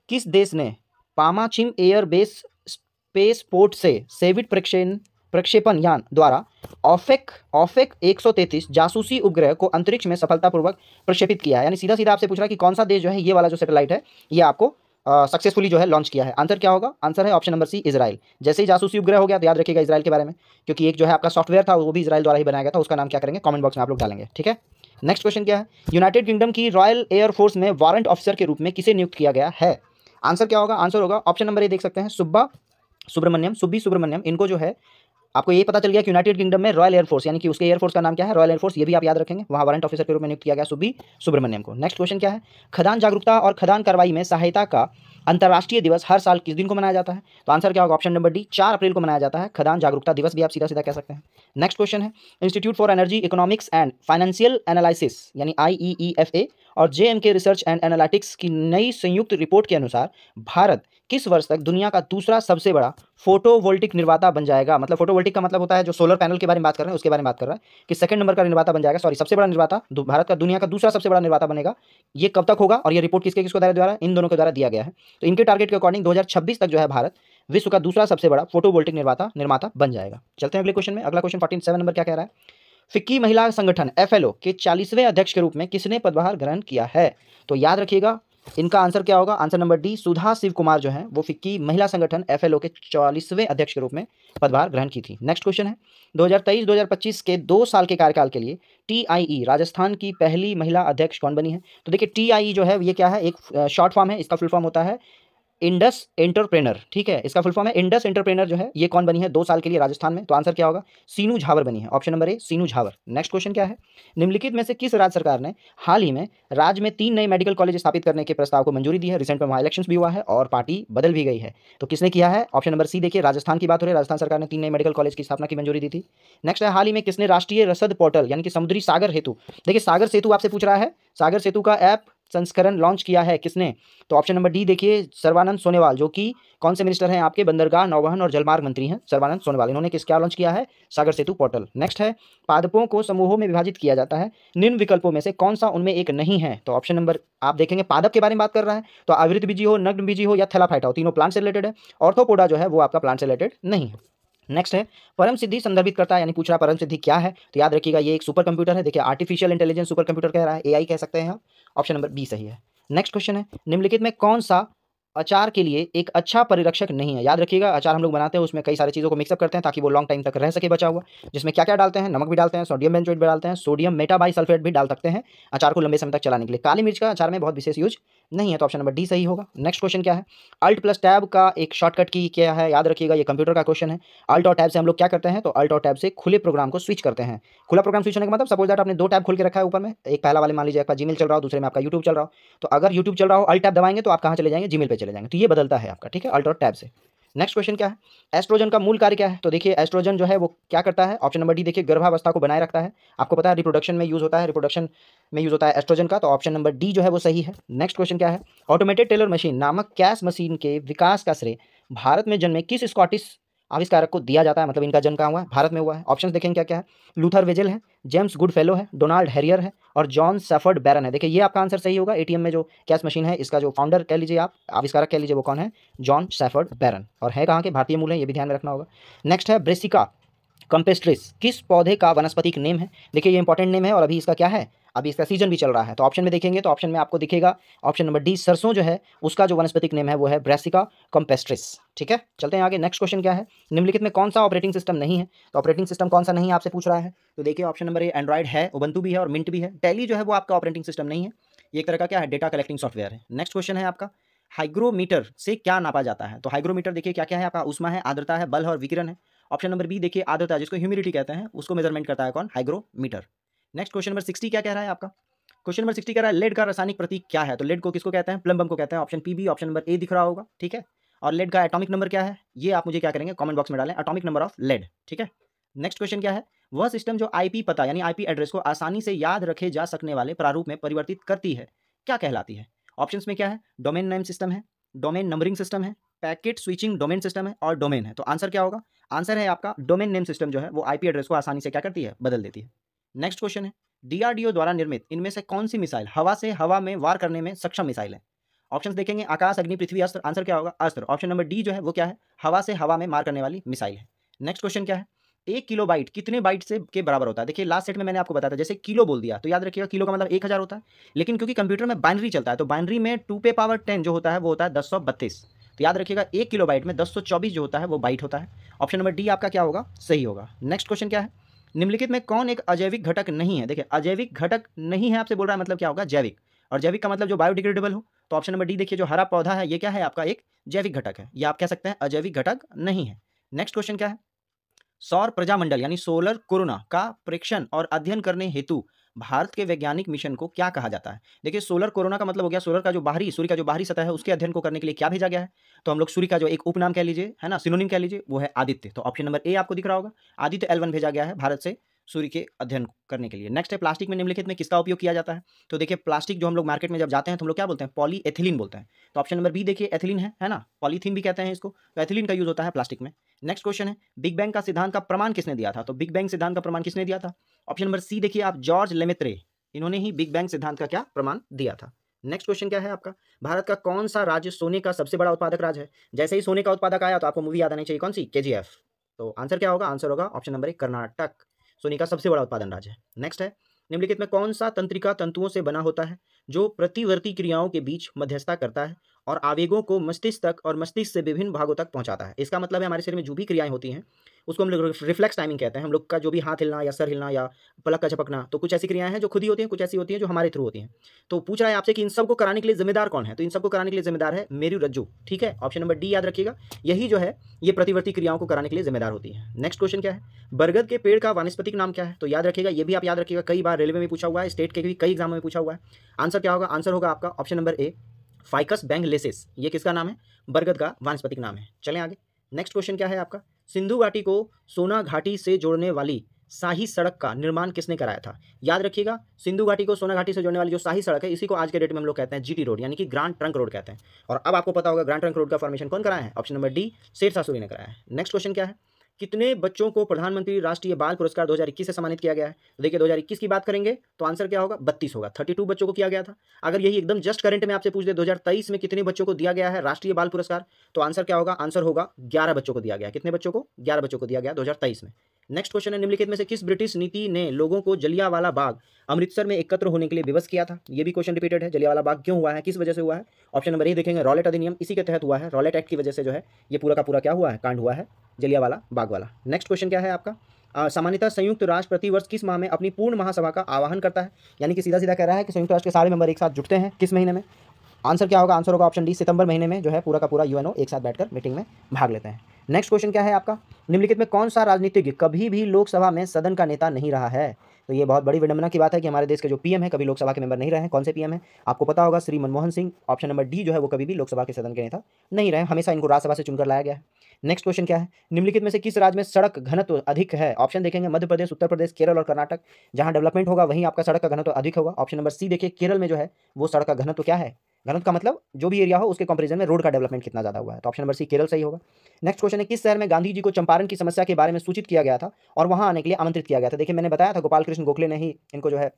किस देश ने पामाचिम एयर बेस स्पेस पोर्ट से सेविट प्रक्षेपण यान द्वारा ऑफेक 133 जासूसी उपग्रह को अंतरिक्ष में सफलतापूर्वक प्रक्षेपित किया है? यानी सीधा सीधा आपसे पूछ रहा है कि कौन सा देश जो है ये वाला जो सैटेलाइट है ये आपको सक्सेसफुली जो है लॉन्च किया है? आंसर क्या होगा? आंसर है ऑप्शन नंबर सी, इजराइल। जैसे ही जासूसी उपग्रह हो गया तो याद रखिएगा इजराइल के बारे में, क्योंकि एक जो है आपका सॉफ्टवेयर था वो भी इजराइल द्वारा ही बनाया गया था। उसका नाम क्या करेंगे? कमेंट बॉक्स में आप लोग डालेंगे। ठीक है, नेक्स्ट क्वेश्चन क्या है? यूनाइटेड किंगडम की रॉयल एयरफोर्स में वारंट ऑफिसर के रूप में किसे नियुक्त किया गया है? आंसर क्या होगा? आंसर होगा ऑप्शन नंबर ए देख सकते हैं, सुब्बी सुब्रमण्यम। इनको जो है आपको ये पता चल गया कि यूनाइटेड किंगडम में रॉयल एयरफोर्स यानी कि उसके एयरफोर्स का नाम क्या है? Royal air force. ये भी आप याद रखेंगे, वहाँ वारंट ऑफिसर के रूप में नियुक्त किया गया सुब्बी सुब्रमण्यम को। नेक्स्ट क्वेश्चन क्या है? खदान जागरूकता और खदान कार्रवाई में सहायता का अंतर्राष्ट्रीय दिवस हर साल किस दिन को मनाया जाता है? तो आंसर क्या होगा? ऑप्शन नंबर डी, 4 अप्रैल को मनाया जाता है। खदान जागरूकता दिवस भी आप सीधा सीधा कह सकते हैं। नेक्स्ट क्वेश्चन है, institute for energy economics and financial analysis यानी IEEFA और JMK रिसर्च एंड एनालिटिक्स की नई संयुक्त रिपोर्ट के अनुसार भारत किस वर्ष तक दुनिया का दूसरा सबसे बड़ा फोटोवोल्टिक निर्माता बन जाएगा? मतलब फोटोवोल्टिक का मतलब होता है जो सोलर पैनल के बारे में बात कर रहे हैं उसके बारे में बात कर रहा है कि सेकंड नंबर का निर्माता बन जाएगा, सॉरी सबसे बड़ा निर्माता, भारत का दुनिया का दूसरा सबसे बड़ा निर्माता बनेगा। ये कब तक होगा और ये रिपोर्ट किसको द्वारा? इन दोनों के द्वारा दिया गया है। तो इनके टारगेट के अकॉर्डिंग 2026 तक जो है भारत विश्व का दूसरा सबसे बड़ा फोटोवोल्टिक निर्माता बन जाएगा। चलते हैं अगले क्वेश्चन में। अगला क्वेश्चन 47 नंबर क्या कह रहा है? फिक्की महिला संगठन FLO के 40वें अध्यक्ष के रूप में किसने पदभार ग्रहण किया है? तो याद रखिएगा इनका आंसर क्या होगा? आंसर नंबर डी, सुधा शिव कुमार जो है वो फिक्की महिला संगठन FLO के 44वें अध्यक्ष के रूप में पदभार ग्रहण की थी। नेक्स्ट क्वेश्चन है, 2023-2025 के 2 साल के कार्यकाल के लिए TIE राजस्थान की पहली महिला अध्यक्ष कौन बनी है? तो देखिए TIE जो है ये क्या है, एक शॉर्ट फॉर्म है, इसका फुल फॉर्म होता है इंडस एंटरप्रेनर, ठीक है, इसका फुल फॉर्म है इंडस एंटरप्रेनर जो है ये कौन बनी है 2 साल के लिए राजस्थान में? तो आंसर क्या होगा? सीनू झावर बनी है, option number A Seenu Jhawar. Next question क्या है, निम्नलिखित में से किस राज्य सरकार ने हाल ही में राज्य में 3 नए मेडिकल कॉलेज स्थापित करने के प्रस्ताव को मंजूरी दी है? रिसेंट में वहाँ इलेक्शंस भी हुआ है और पार्टी बदल भी गई है, तो किसने किया है? ऑप्शन नंबर सी देखिए, राजस्थान की बात हो रही है, राजस्थान सरकार ने 3 नए मेडिकल कॉलेज की स्थापना की मंजूरी दी थी। नेक्स्ट है, हाल ही में किसने राष्ट्रीय रसद पोर्टल यानी कि समुद्री सागर हेतु, देखिए सागर सेतु आपसे पूछ रहा है, सागर सेतु का ऐप संस्करण लॉन्च किया है किसने? तो ऑप्शन नंबर डी देखिए, सर्बानंद सोनोवाल, जो कि कौन से मिनिस्टर हैं आपके? बंदरगाह, नौवहन और जलमार्ग मंत्री हैं सर्बानंद सोनोवाल, इन्होंने क्या लॉन्च किया है? सागर सेतु पोर्टल। नेक्स्ट है, पादपों को समूहों में विभाजित किया जाता है, निम्न विकल्पों में से कौन सा उनमें एक नहीं है? तो ऑप्शन नंबर आप देखेंगे पादप के बारे में बात कर रहा है, तो आवृत बीजी हो, नग्न बीजी हो या थैलाफाइटा हो, तीनों प्लांट से रिलेटेड है। ऑर्थोपोडा जो है वो आपका प्लांट से रिलेटेड नहीं है। नेक्स्ट है, परम सिद्धि संदर्भित करता है, यानी पूछ रहा परम सिद्धि क्या है? तो याद रखिएगा ये एक सुपर कंप्यूटर है, देखिए आर्टिफिशियल इंटेलिजेंस सुपर कंप्यूटर कह रहा है, AI कह सकते हैं आप, ऑप्शन नंबर बी सही है। नेक्स्ट क्वेश्चन है, निम्नलिखित में कौन सा अचार के लिए एक अच्छा परिरक्षक नहीं है? याद रखिएगा अचार हम लोग बनाते हैं उसमें कई सारी चीज़ों को मिक्सअप करते हैं ताकि वो लॉन्ग टाइम तक रह सके बचा हुआ, जिसमें क्या क्या डालते हैं? नमक भी डालते हैं, सोडियम बेंजोएट भी डालते हैं, सोडियम मेटाबाइसल्फेट भी डाल सकते हैं अचार को लंबे समय तक चलाने के लिए। काली मिर्च का अचार में बहुत विशेष यूज नहीं है, तो ऑप्शन नंबर डी सही होगा। नेक्स्ट क्वेश्चन क्या है, अल्ट प्लस टैब का एक शॉर्टकट की क्या है? याद रखिएगा ये कंप्यूटर का क्वेश्चन है। अल्ट और टैब से हम लोग क्या करते हैं? तो अल्ट और टैब से खुले प्रोग्राम को स्विच करते हैं। खुला प्रोग्राम स्विच होने का मतलब सपोज दैट आपने 2 टैब खोल के रखा है ऊपर में, एक पहला वाले मान लीजिए आपका जीमेल चल रहा हो, दूसरे में आपका यूट्यूब चल रहा हो, तो अगर यूट्यूब चल रहा हो अल्ट टैब दबाएंगे तो आप कहाँ चले जाएंगे? जीमेल पे चले जाएंगे, तो ये बदलता है आपका, ठीक है, अल्ट और टैब से। नेक्स्ट क्वेश्चन क्या है, एस्ट्रोजन का मूल कार्य क्या है? तो देखिए एस्ट्रोजन जो है वो क्या करता है? ऑप्शन नंबर डी देखिए, गर्भावस्था को बनाए रखता है, आपको पता है रिप्रोडक्शन में यूज होता है, रिप्रोडक्शन में यूज होता है एस्ट्रोजन का, तो ऑप्शन नंबर डी जो है वो सही है। नेक्स्ट क्वेश्चन क्या है, ऑटोमेटेड टेलर मशीन नामक कैश मशीन के विकास का श्रेय भारत में जन्मे किस स्कॉटिश आविष्कारक को दिया जाता है? मतलब इनका जन्म कहाँ हुआ है? भारत में हुआ है। ऑप्शन देखेंगे क्या क्या है, लूथर वेजेल है, जेम्स गुडफेलो है, डोनाल्ड हैरियर है और जॉन सैफर्ड बैरन है। देखिए ये आपका आंसर सही होगा, ATM में जो कैश मशीन है इसका जो फाउंडर कह लीजिए आप, आविष्कारक कह लीजिए, वो कौन है? जॉन सैफर्ड बैरन, और है कहाँ के? भारतीय मूल है, ये भी ध्यान में रखना होगा। नेक्स्ट है, ब्रेसिका कंपेस्ट्रिस किस पौधे का वनस्पतिक नेम है? देखिए ये इंपॉर्टेंट नेम है और अभी इसका क्या है, अभी इसका सीजन भी चल रहा है, तो ऑप्शन में देखेंगे तो ऑप्शन में आपको दिखेगा ऑप्शन नंबर डी, सरसों जो है उसका जो वनस्पतिक नेम है वो है ब्रेसिका कंपेस्ट्रिस। ठीक है, चलते हैं आगे। नेक्स्ट क्वेश्चन क्या है, निम्नलिखित में कौन सा ऑपरेटिंग सिस्टम नहीं है? तो ऑपरेटिंग सिस्टम कौन सा नहीं है आपसे पूछ रहा है, तो देखिए ऑप्शन नंबर ए एंड्रॉइड है, उबंटू भी है और मिंट भी है। टैली जो है वो आपका ऑपरेटिंग सिस्टम नहीं है, ये एक तरह का क्या है, डेटा कलेक्टिंग सॉफ्टवेयर है। नेक्स्ट क्वेश्चन है आपका, हाइग्रोमीटर से क्या नापा जाता है? तो हाइग्रोमीटर देखिए क्या क्या है आपका, उष्मा है, आर्द्रता है, बल है और विकिरण है। ऑप्शन नंबर बी देखिए, आर्द्रता जिसको ह्यूमिडिटी कहते हैं उसको मेजरमेंट करता है कौन? हाइग्रोमीटर। नेक्स्ट क्वेश्चन नंबर 60 क्या कह रहा है आपका, क्वेश्चन नंबर 60 कह रहा है लेड का रासायनिक प्रतीक क्या है? तो लेड को किसको कहते हैं? प्लम्बम को कहते हैं, ऑप्शन PB, ऑप्शन नंबर ए दिख रहा होगा, ठीक है। और लेड का एटॉमिक नंबर क्या है, ये आप मुझे क्या करेंगे, कमेंट बॉक्स में डालें, एटॉमिक नंबर ऑफ लेड, ठीक है। नेक्स्ट क्वेश्चन क्या है, वह सिस्टम जो IP पता यानी IP एड्रेस को आसानी से याद रखे जा सकने वाले प्रारूप में परिवर्तित करती है क्या कहलाती है? ऑप्शंस में क्या है, डोमेन नेम सिस्टम है, डोमेन नंबरिंग सिस्टम है, पैकेट स्विचिंग डोमेन सिस्टम है और डोमेन है। तो आंसर क्या होगा, आंसर है आपका डोमेन नेम सिस्टम जो है वो IP एड्रेस को आसानी से क्या करती है, बदल देती है। नेक्स्ट क्वेश्चन है, DRDO द्वारा निर्मित इनमें से कौन सी मिसाइल हवा से हवा में वार करने में सक्षम मिसाइल है? ऑप्शंस देखेंगे, आकाश, अग्नि, पृथ्वी, अस्त्र। आंसर क्या होगा, अस्त्र। ऑप्शन नंबर डी जो है वो क्या है, हवा से हवा में मार करने वाली मिसाइल है। नेक्स्ट क्वेश्चन क्या है, 1 किलो बाइट कितने बाइट से के बराबर होता है? देखिए लास्ट सेट में मैंने आपको बताया था, जैसे किलो बोल दिया तो याद रखिएगा किलो का मतलब 1000 होता है, लेकिन क्योंकि कंप्यूटर में बाइनरी चलता है तो बाइनरी में 2 ⁻10 जो होता है वो होता है 1032, तो याद रखिएगा 1 किलो बाइट में 1024 जो होता है वो बाइट होता है। ऑप्शन नंबर डी आपका क्या होगा, सही होगा। नेक्स्ट क्वेश्चन क्या है, निम्नलिखित में कौन एक अजैविक घटक नहीं है? देखिए अजैविक घटक नहीं है आपसे बोल रहा है, मतलब क्या होगा, जैविक, और जैविक का मतलब जो बायोडिग्रेडेबल हो, तो ऑप्शन नंबर डी देखिए, जो हरा पौधा है ये क्या है आपका, एक जैविक घटक है, ये आप कह सकते हैं अजैविक घटक नहीं है। नेक्स्ट क्वेश्चन क्या है, सौर प्रजामंडल यानी सोलर कोरोना का प्रेक्षण और अध्ययन करने हेतु भारत के वैज्ञानिक मिशन को क्या कहा जाता है? देखिए सोलर कोरोना का मतलब हो गया सोलर का जो बाहरी, सूर्य का जो बाहरी सतह है उसके अध्ययन को करने के लिए क्या भेजा गया है? तो हम लोग सूर्य का जो एक उपनाम कह लीजिए, है ना, सिनोनिम कह लीजिए, वो है आदित्य। तो ऑप्शन नंबर ए आपको दिख रहा होगा, आदित्य L1 भेजा गया है भारत से सूर्य के अध्ययन करने के लिए। नेक्स्ट है, प्लास्टिक में निम्नलिखित में किसका उपयोग किया जाता है? तो देखिए प्लास्टिक जो हम लोग मार्केट में जब जाते हैं तो हम लोग क्या बोलते हैं, पॉलीएथिलीन बोलते हैं। तो ऑप्शन नंबर बी देखिए एथिलीन है ना, पॉलीथीन भी कहते हैं इसको, तो एथिलीन का यूज होता है प्लास्टिक में। नेक्स्ट क्वेश्चन है, बिग बैंग का सिद्धांत का प्रमाण किसने दिया था? तो बिग बैंग सिद्धांत का प्रमाण किसने दिया था? ऑप्शन नंबर सी देखिए आप, जॉर्ज लेमेत्रे, इन्होंने ही बिग बैंग सिद्धांत का क्या प्रमाण दिया था। नेक्स्ट क्वेश्चन क्या है आपका, भारत का कौन सा राज्य सोने का सबसे बड़ा उत्पादक राज्य है? जैसे ही सोने का उत्पादक आया तो आपको मूवी याद आनी चाहिए, कौन सी, KGF। तो आंसर क्या होगा, आंसर होगा ऑप्शन नंबर 1 कर्नाटक, सोने का सबसे बड़ा उत्पादन राज्य है। नेक्स्ट है, निम्नलिखित में कौन सा तंत्रिका तंतुओं से बना होता है? जो प्रतिवर्ती क्रियाओं के बीच मध्यस्थता करता है और आवेगों को मस्तिष्क तक और मस्तिष्क से विभिन्न भागों तक पहुंचाता है। इसका मतलब है हमारे शरीर में जो भी क्रियाएं होती हैं उसको हम लोग रिफ्लेक्स टाइमिंग कहते हैं। हम लोग का जो भी हाथ हिलना या सर हिलना या पलक का झपकना, तो कुछ ऐसी क्रियाएं हैं जो खुद ही होती हैं, कुछ ऐसी होती हैं जो हमारे थ्रू होती हैं। तो पूछ रहा है आपसे कि इन सबको कराने के लिए जिम्मेदार कौन है, तो इन सबको कराने के लिए जिम्मेदार है मेरुरज्जु। ठीक है, ऑप्शन नंबर डी याद रखिएगा, यही जो है ये प्रतिवर्ती क्रियाओं को कराने के लिए जिम्मेदार होती है। नेक्स्ट क्वेश्चन क्या है, बरगद के पेड़ का वानस्पतिक नाम क्या है, तो याद रखिएगा, ये भी आप याद रखिएगा, कई बार रेलवे में पूछा हुआ है, स्टेट के भी कई एग्जाम में पूछा हुआ है। आंसर क्या होगा, आंसर होगा आपका ऑप्शन नंबर ए फाइकस बेंगलेसिस। ये किसका नाम है, बरगद का वानस्पतिक नाम है। चलें आगे, नेक्स्ट क्वेश्चन क्या है आपका, सिंधु घाटी को सोना घाटी से जोड़ने वाली शाही सड़क का निर्माण किसने कराया था। याद रखिएगा, सिंधु घाटी को सोना घाटी से जोड़ने वाली जो शाही सड़क है, इसी को आज के डेट में हम लोग कहते हैं जीटी रोड, यानी कि ग्रांड ट्रंक रोड कहते हैं। और अब आपको पता होगा ग्रांड ट्रंक रोड का फॉर्मेशन कौन कराया है, option number D Sher Shah Suri ने कराया है। नेक्स्ट क्वेश्चन क्या है, कितने बच्चों को प्रधानमंत्री राष्ट्रीय बाल पुरस्कार 2021 से सम्मानित किया गया है। तो देखिए 2021 की बात करेंगे तो आंसर क्या होगा, 32 होगा, 32 बच्चों को किया गया था। अगर यही एकदम जस्ट करंट में आपसे पूछ दे 2023 में कितने बच्चों को दिया गया है राष्ट्रीय बाल पुरस्कार, तो आंसर क्या होगा, आंसर होगा 11 बच्चों को दिया गया। कितने बच्चों को, 11 बच्चों को दिया गया 2023 में। नेक्स्ट क्वेश्चन है, निम्नलिखित में से किस ब्रिटिश नीति ने लोगों को जलियांवाला बाग अमृतसर में एकत्र होने के लिए विवश किया था। ये भी क्वेश्चन रिपीटेड है, जलियांवाला बाग क्यों हुआ है, किस वजह से हुआ है। ऑप्शन नंबर ए देखेंगे, रॉलेट अधिनियम इसी के तहत हुआ है, रॉलेट एक्ट की वजह से जो है ये पूरा का पूरा क्या हुआ है, कांड हुआ है जलियांवाला बाग वाला। नेक्स्ट क्वेश्चन क्या है आपका, सामान्यतः संयुक्त राष्ट्र प्रतिवर्ष किस माह में अपनी पूर्ण महासभा का आह्वान करता है। यानी कि सीधा सीधा कह रहा है कि संयुक्त राष्ट्र के सारे मेंबर एक साथ जुटते हैं किस महीने में। आंसर क्या होगा, आंसर होगा ऑप्शन डी सितंबर महीने में जो है पूरा का पूरा यूएनओ एक साथ बैठकर मीटिंग में भाग लेते हैं। नेक्स्ट क्वेश्चन क्या है आपका, निम्नलिखित में कौन सा राजनीतिज्ञ कभी भी लोकसभा में सदन का नेता नहीं रहा है। तो ये बहुत बड़ी विडंबना की बात है कि हमारे देश के जो पीएम है कभी लोकसभा के मेंबर नहीं रहे हैं। कौन से पीएम है आपको पता होगा, Shri Manmohan Singh. Option number D जो है वो कभी भी लोकसभा के सदन के नेता नहीं रहे, हमेशा इनको राज्यसभा से चुनकर लाया गया है। नेक्स्ट क्वेश्चन क्या है, निम्नलिखित में से किस राज्य में सड़क घनत्व अधिक है। ऑप्शन देखेंगे मध्य प्रदेश, उत्तर प्रदेश, केरल और कर्नाटक। जहां डेवलपमेंट होगा वहीं आपका सड़क का घनत्व अधिक होगा। ऑप्शन नंबर सी देखिए, केरल में जो है वो सड़क का घनत्व क्या है, घनत्व का मतलब जो भी एरिया हो उसके कंपैरिजन में रोड का डेवलपमेंट कितना ज्यादा हुआ है। तो ऑप्शन नंबर सी केरल सही होगा। नेक्स्ट क्वेश्चन है, किस शहर में गांधी जी को चंपारण की समस्या के बारे में सूचित किया गया था और वहां आने के लिए आमंत्रित किया गया था। देखिए मैंने बताया था गोपाल कृष्ण गोखले ने ही इनको जो है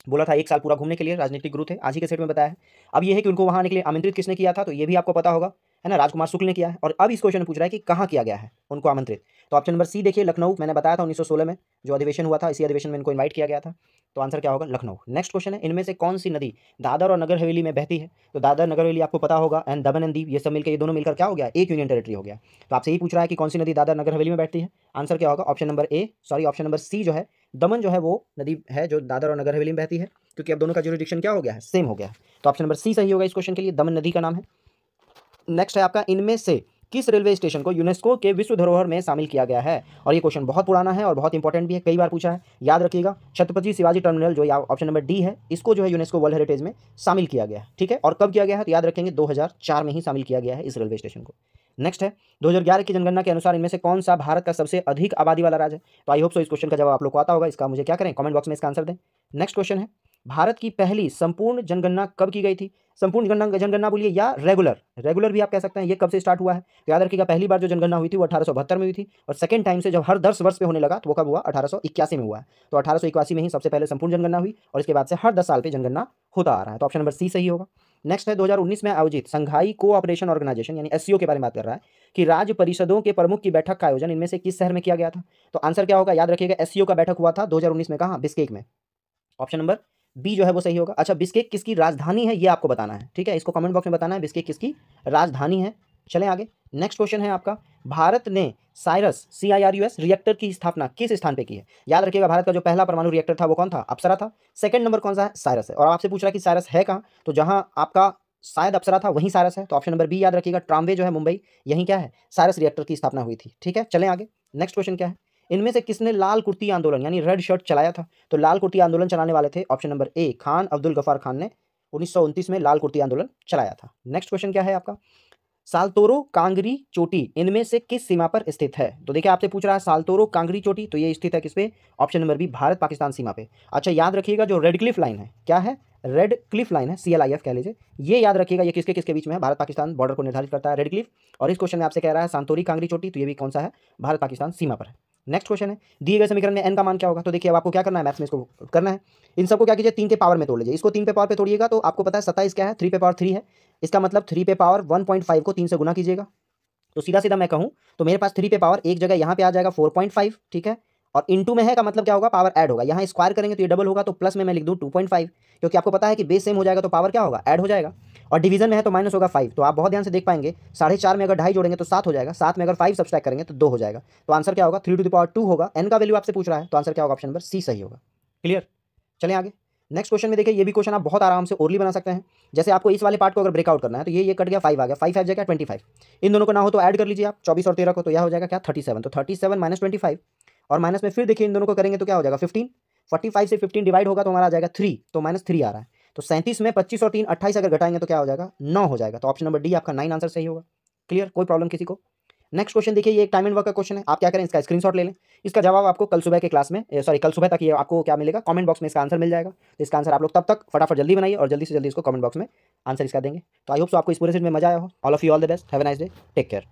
बोला था 1 साल पूरा घूमने के लिए, राजनीतिक गुरु थे, आज ही के सेट में बताया है। अब ये है कि उनको वहां आने के लिए आमंत्रित किसने किया था, तो ये भी आपको पता होगा है ना, राजकुमार शुक्ल ने किया है। और अब इस क्वेश्चन में पूछ रहा है कि कहाँ किया गया है उनको आमंत्रित, तो ऑप्शन नंबर सी देखिए लखनऊ। मैंने बताया था 1916 में जो अधिवेशन हुआ था, इसी अधिवेशन में इनको इन्वाइट किया गया था, तो आंसर क्या होगा, लखनऊ। नेक्स्ट क्वेश्चन है, इनमें से कौन सी नदी दादर और नगर हवेली में बहती है। तो दादर नगर हवेली आपको पता होगा एंड दमन एंड दीव, ये सब मिलकर, ये दोनों मिलकर क्या हो गया, एक यूनियन टेरिटरी हो गया। तो आपसे यही पूछ रहा है कि कौन सी नदी दादर नगर हवेली में बैठती है। आंसर क्या होगा, option number A sorry option number C जो है दमन जो है वो नदी है जो दादर और नगर हवेली में बहती है, क्योंकि अब दोनों का ज्यूरिडिक्शन क्या हो गया है, सेम हो गया है। तो ऑप्शन नंबर सी सही होगा इस क्वेश्चन के लिए, दमन नदी का नाम है। नेक्स्ट है आपका, इनमें से किस रेलवे स्टेशन को यूनेस्को के विश्व धरोहर में शामिल किया गया है। और ये क्वेश्चन बहुत पुराना है और बहुत इंपॉर्टेंट भी है, कई बार पूछा है, याद रखिएगा। छत्रपति शिवाजी टर्मिनल जो ऑप्शन नंबर डी है, इसको जो है यूनेस्को वर्ल्ड हेरिटेज में शामिल किया गया है। ठीक है, और कब किया गया है, तो याद रखेंगे 2004 में ही शामिल किया गया है इस रेलवे स्टेशन को। नेक्स्ट है, 2011 की जनगणना के अनुसार इनमें से कौन सा भारत का सबसे अधिक आबादी वाला राज्य है। तो आई होप सो इस क्वेश्चन का जवाब आप लोग को आता होगा, इसका मुझे क्या करें, कमेंट बॉक्स में इसका आंसर दें। नेक्स्ट क्वेश्चन है, भारत की पहली संपूर्ण जनगणना कब की गई थी। संपूर्ण जनगणना बोलिए या रेगुलर भी आप कह सकते हैं, ये कब से स्टार्ट हुआ है। तो याद रखिएगा पहली बार जो जनगणना हुई थी वो 1872 में हुई थी, और सेकंड टाइम से जब हर 10 वर्ष पे होने लगा तो वो कब हुआ, 1881 में हुआ है। तो 1881 में ही सबसे पहले संपूर्ण जनगणना हुई और इसके बाद से हर 10 साल पे जनगणना होता आ रहा है। तो ऑप्शन नंबर सी सही होगा। नेक्स्ट है, 2019 में आयोजित संघाई कोऑपरेशन ऑर्गेनाइजेशन यानी एससीओ के बारे में बात कर रहा है कि राज्य परिषदों के प्रमुख की बैठक का आयोजन इनमें से किस शहर में किया गया था। तो आंसर क्या होगा, याद रखिएगा एससीओ का बैठक हुआ था 2019 में, कहाँ, बिस्केक में। ऑप्शन नंबर बी जो है वो सही होगा। अच्छा, बिस्केक किसकी राजधानी है ये आपको बताना है, ठीक है, इसको कमेंट बॉक्स में बताना है बिस्केक किसकी राजधानी है। चलें आगे, नेक्स्ट क्वेश्चन है आपका, भारत ने साइरस CIRUS रिएक्टर की स्थापना किस स्थान पे की है। याद रखिएगा भारत का जो पहला परमाणु रिएक्टर था वो कौन था, अप्सरा था। सेकंड नंबर कौन सा है, साइरस है। और आपसे पूछ रहा है कि साइरस है कहाँ, तो जहां आपका शायद अप्सरा था वहीं साइरस है। तो ऑप्शन नंबर बी याद रखिएगा, ट्रामवे जो है मुंबई, यहीं क्या है, साइरस रिएक्टर की स्थापना हुई थी। ठीक है, चलें आगे, नेक्स्ट क्वेश्चन क्या है, इनमें से किसने लाल कुर्ती आंदोलन यानी रेड शर्ट चलाया था। तो लाल कुर्ती आंदोलन चलाने वाले थे, option number A Khan Abdul Ghaffar Khan ने 1929 में लाल कुर्ती आंदोलन चलाया था। नेक्स्ट क्वेश्चन क्या है आपका, साल्तोरो कांगरी चोटी इनमें से किस सीमा पर स्थित है। तो देखिए आपसे पूछ रहा है साल्तोरो कांगरी चोटी, तो ये स्थित है किस पे, option number B Bharat Pakistan सीमा पे। अच्छा, याद रखिएगा जो रेड क्लिफ लाइन है, क्या है, रेड क्लिफ लाइन है, CLIF कह लीजिए, ये याद रखिएगा, ये किसके किसके बीच में है, भारत पाकिस्तान बॉर्डर को निर्धारित करता है रेड क्लिफ। और इस क्वेश्चन में आपसे कह रहा है सांतोरी कांगरी चोटी, तो ये भी कौन सा है, भारत पाकिस्तान सीमा पर है। नेक्स्ट क्वेश्चन है, दिए गए समीकरण में n का मान क्या होगा। तो देखिए अब आपको क्या करना है, मैथ्स में इसको करना है, इन सबको क्या कीजिए 3 के पावर में तोड़ लीजिए। इसको 3 पे पावर पे तोड़िएगा तो आपको पता है 27 क्या है, 3 पे पावर 3 है, इसका मतलब 3 पे पावर 1.5 को 3 से गुना कीजिएगा। तो सीधा सीधा मैं कहूँ तो मेरे पास 3 पे पावर एक जगह यहाँ पे आ जाएगा 4.5, ठीक है, और इनटू में है का मतलब क्या होगा, पावर ऐड होगा। यहाँ स्क्वायर करेंगे तो ये डबल होगा, तो प्लस में मैं लिख दूँ 2.5, क्योंकि आपको पता है कि बेस सेम हो जाएगा तो पावर क्या होगा, ऐड हो जाएगा। और डिवीजन में है तो माइनस होगा 5, तो आप बहुत ध्यान से देख पाएंगे 4.5 में अगर 2.5 जोड़ेंगे तो 7 हो जाएगा, 7 में अगर 5 सब्सट्रैक्ट करेंगे तो 2 हो जाएगा। तो आंसर क्या होगा, 3 to the power 2 होगा। एन का वैल्यू आपसे पूछ रहा है तो आंसर क्या होगा, ऑप्शन नंबर सी सही होगा। क्लियर। चलें आगे। नेक्स्ट क्वेश्चन में देखिए, ये भी क्वेश्चन आप बहुत आराम से ओरली बना सकते हैं। जैसे आपको इस वाले पार्ट को अगर ब्रेकआउट करना है तो ये कट गया, 5 आ गया, 5 5 जगह 25। इन दोनों को ना हो तो ऐड कर लीजिए आप, 24 और 13 को, तो यह हो जाएगा क्या, 37। तो 37 माइनस 25, और माइनस में फिर देखिए इन दोनों को करेंगे तो क्या हो जाएगा, 15। 45 से 15 डिवाइड होगा तो हमारा आ जाएगा 3, तो -3 आ रहा है। तो 37 में 25 और 3 28 अगर घटाएंगे तो क्या हो जाएगा, 9 हो जाएगा। तो ऑप्शन नंबर डी आपका 9 आंसर सही होगा। क्लियर, कोई प्रॉब्लम किसी को। नेक्स्ट क्वेश्चन देखिए, ये एक टाइम एंड वर्क का क्वेश्चन है। आप क्या करें, इसका स्क्रीनशॉट ले लें। इसका जवाब आपको कल सुबह के क्लास में, सॉरी कल सुबह तक ये आपको क्या मिलेगा, कमेंट बॉक्स में इसका आंसर मिल जाएगा। तो इसका आंसर आप लोग तब तक फटाफट जल्दी बनाइए और जल्दी से जल्दी इसको कमेंट बॉक्स में आंसर इसका देंगे। तो आई होप सो आपको इस पूरे सेट में मजा आया हो। All of you all the best, have a nice day, take care.